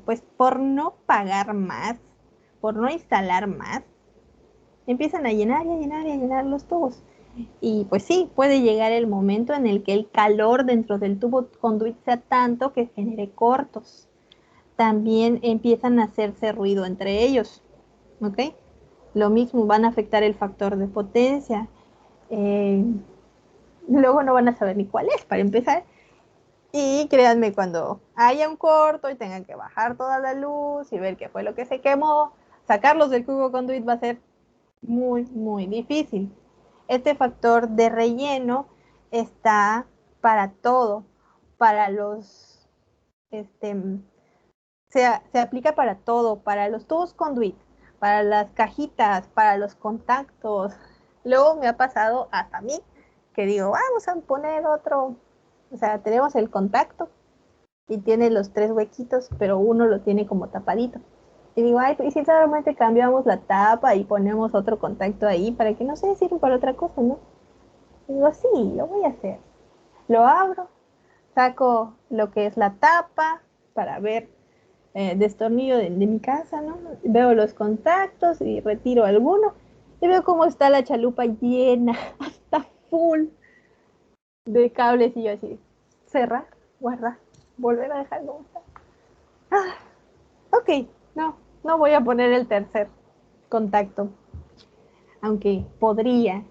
S5: pues por no pagar más, por no instalar más, empiezan a llenar y a llenar y a llenar los tubos. Y pues sí, puede llegar el momento en el que el calor dentro del tubo conduit sea tanto que genere cortos. También empiezan a hacerse ruido entre ellos. ¿Ok? Lo mismo, van a afectar el factor de potencia. Luego no van a saber ni cuál es para empezar. Y créanme, cuando haya un corto y tengan que bajar toda la luz y ver qué fue lo que se quemó, sacarlos del cubo conduit va a ser muy, muy difícil. Este factor de relleno está para todo, para los, se aplica para todo, para los tubos conduit, para las cajitas, para los contactos. Luego me ha pasado hasta a mí que digo, vamos a poner otro, o sea, tenemos el contacto y tiene los 3 huequitos, pero uno lo tiene como tapadito. Y digo, ay, pues si solamente cambiamos la tapa y ponemos otro contacto ahí para que no se sirva para otra cosa, ¿no? Y digo, sí, lo voy a hacer. Lo abro, saco lo que es la tapa para ver destornillo de mi casa, ¿no? Veo los contactos y retiro alguno y veo cómo está la chalupa llena, hasta full de cables y yo así, cerrar, guardar, volver a dejar como está. Ah, ok, no voy a poner el tercer contacto, aunque podría.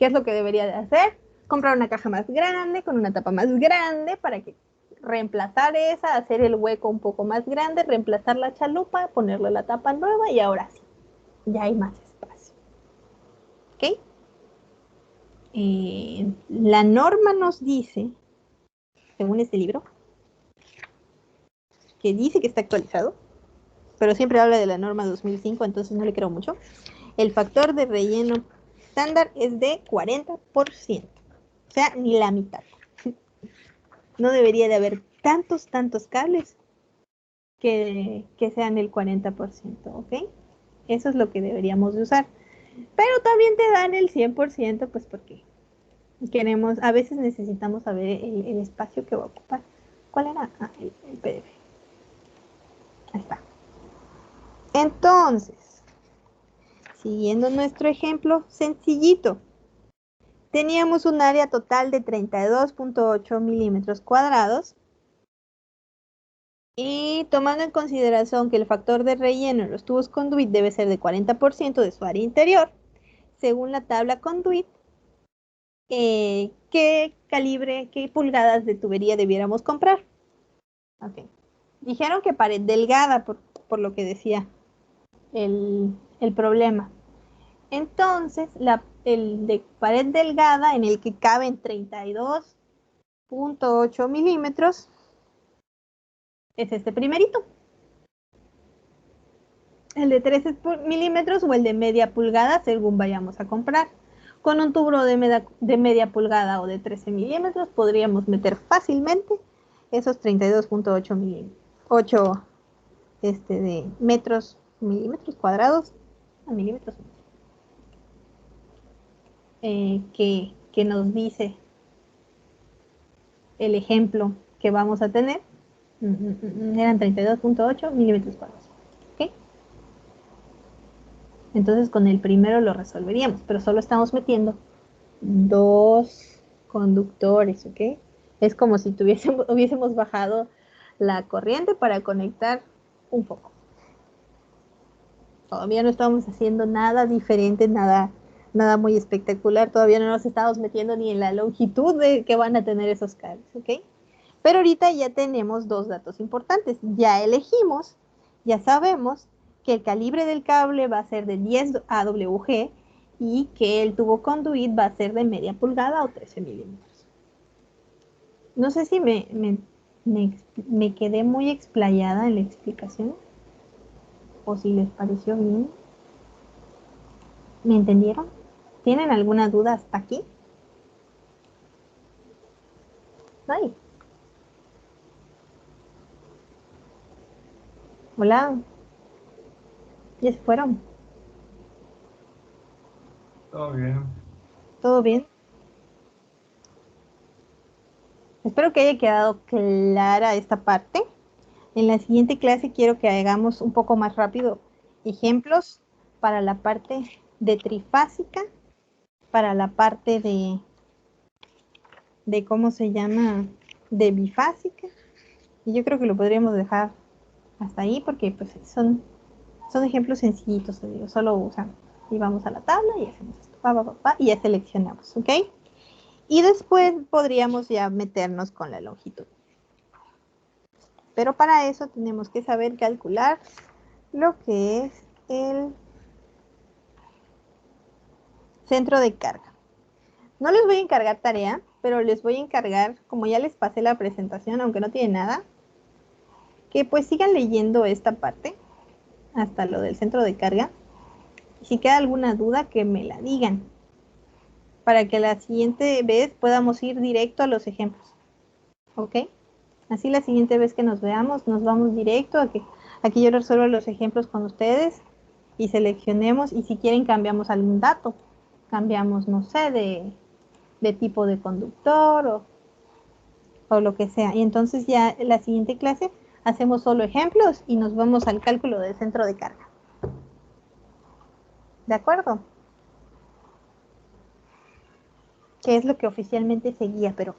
S5: ¿Qué es lo que debería de hacer? Comprar una caja más grande, con una tapa más grande, para que reemplazar esa, hacer el hueco un poco más grande, reemplazar la chalupa, ponerle la tapa nueva y ahora sí, ya hay más espacio. ¿Ok? La norma nos dice, según este libro, que dice que está actualizado, pero siempre habla de la norma 2005, entonces no le creo mucho. El factor de relleno estándar es de 40%, o sea, ni la mitad. No debería de haber tantos cables que sean el 40%, ¿ok? Eso es lo que deberíamos de usar. Pero también te dan el 100%, pues porque queremos, a veces necesitamos saber el espacio que va a ocupar. ¿Cuál era? Ah, el PDF. Ahí está. Entonces, siguiendo nuestro ejemplo sencillito, teníamos un área total de 32.8 milímetros cuadrados y tomando en consideración que el factor de relleno en los tubos conduit debe ser de 40% de su área interior, según la tabla conduit, ¿qué calibre, qué pulgadas de tubería debiéramos comprar? Okay. Dijeron que pared delgada, por lo que decía el problema. Entonces, el de pared delgada, en el que caben 32.8 milímetros, es este primerito. El de 13 milímetros o el de media pulgada, según vayamos a comprar. Con un tubo de media pulgada o de 13 milímetros, podríamos meter fácilmente esos 32.8 milímetros. 8 de milímetros cuadrados a milímetros. Que nos dice el ejemplo que vamos a tener. Eran 32.8 milímetros cuadrados. ¿Ok? Entonces con el primero lo resolveríamos, pero solo estamos metiendo 2 conductores, ¿ok? Es como si hubiésemos bajado la corriente para conectar un foco. Todavía no estamos haciendo nada diferente, nada muy espectacular. Todavía no nos estamos metiendo ni en la longitud de que van a tener esos cables, ¿ok? Pero ahorita ya tenemos 2 datos importantes. Ya elegimos, ya sabemos que el calibre del cable va a ser de 10 AWG y que el tubo conduit va a ser de media pulgada o 13 milímetros. No sé si me quedé muy explayada en la explicación o si les pareció bien. ¿Me entendieron? ¿Tienen alguna duda hasta aquí? Ay. Hola. ¿Ya se fueron?
S6: Todo bien.
S5: ¿Todo bien? Espero que haya quedado clara esta parte. En la siguiente clase quiero que hagamos un poco más rápido ejemplos para la parte de trifásica, para la parte de ¿cómo se llama? De bifásica. Y yo creo que lo podríamos dejar hasta ahí porque pues son ejemplos sencillitos, te digo, solo usan. Y vamos a la tabla y hacemos esto, y ya seleccionamos, ¿ok? Y después podríamos ya meternos con la longitud. Pero para eso tenemos que saber calcular lo que es el centro de carga. No les voy a encargar tarea, pero les voy a encargar, como ya les pasé la presentación, aunque no tiene nada, que pues sigan leyendo esta parte hasta lo del centro de carga. Y si queda alguna duda, que me la digan, para que la siguiente vez podamos ir directo a los ejemplos. ¿Ok? Así la siguiente vez que nos veamos, nos vamos directo a que aquí yo resuelvo los ejemplos con ustedes y seleccionemos, y si quieren cambiamos algún dato. Cambiamos, no sé, de tipo de conductor o lo que sea. Y entonces ya en la siguiente clase hacemos solo ejemplos y nos vamos al cálculo del centro de carga. ¿De acuerdo? Que es lo que oficialmente seguía, pero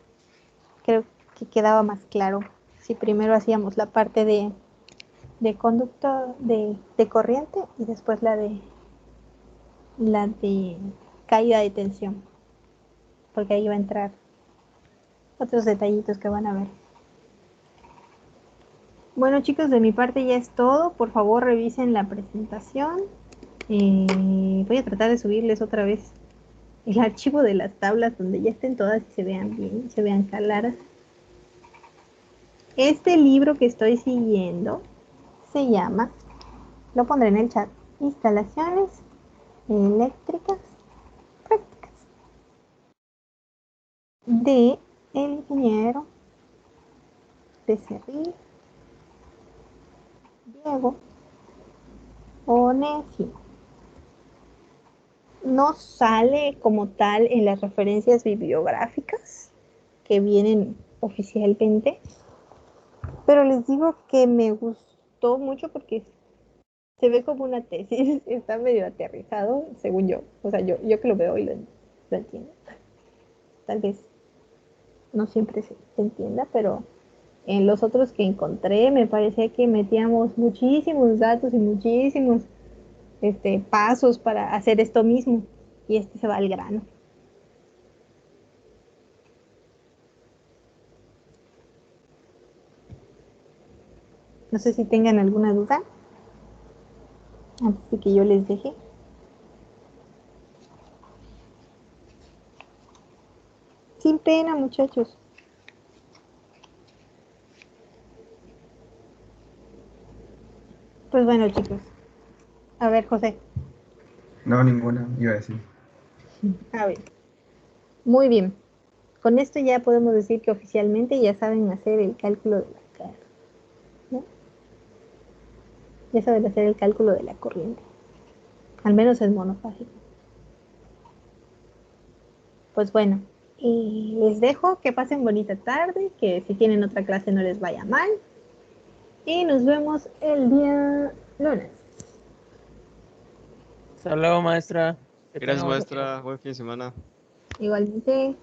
S5: creo que quedaba más claro si primero hacíamos la parte de conductor, de corriente, y después la de caída de tensión. porque ahí va a entrar otros detallitos que van a ver. Bueno, chicos, de mi parte ya es todo. Por favor, revisen la presentación. Voy a tratar de subirles otra vez el archivo de las tablas donde ya estén todas y se vean bien, se vean claras. Este libro que estoy siguiendo se llama, lo pondré en el chat, Instalaciones Eléctricas Prácticas de el ingeniero Becerril Diego Onésimo. No sale como tal en las referencias bibliográficas que vienen oficialmente, pero les digo que me gustó mucho porque se ve como una tesis, está medio aterrizado, según yo. O sea, yo que lo veo y lo entiendo. Tal vez no siempre se entienda, pero en los otros que encontré me parecía que metíamos muchísimos datos y muchísimos pasos para hacer esto mismo. Y este se va al grano. No sé si tengan alguna duda antes de que yo les deje. Sin pena, muchachos. Pues bueno, chicos. A ver, José.
S7: No, ninguna, iba a decir.
S5: A ver. Muy bien. Con esto ya podemos decir que oficialmente ya saben hacer el cálculo de la carga, ¿no? Ya saben hacer el cálculo de la corriente. Al menos es monofásico. Pues bueno, y les dejo que pasen bonita tarde, que si tienen otra clase no les vaya mal. Y nos vemos el día lunes.
S4: Hasta luego, maestra. Que
S8: Gracias,
S4: tengamos-
S8: maestra. Buen fin de semana.
S5: Igualmente.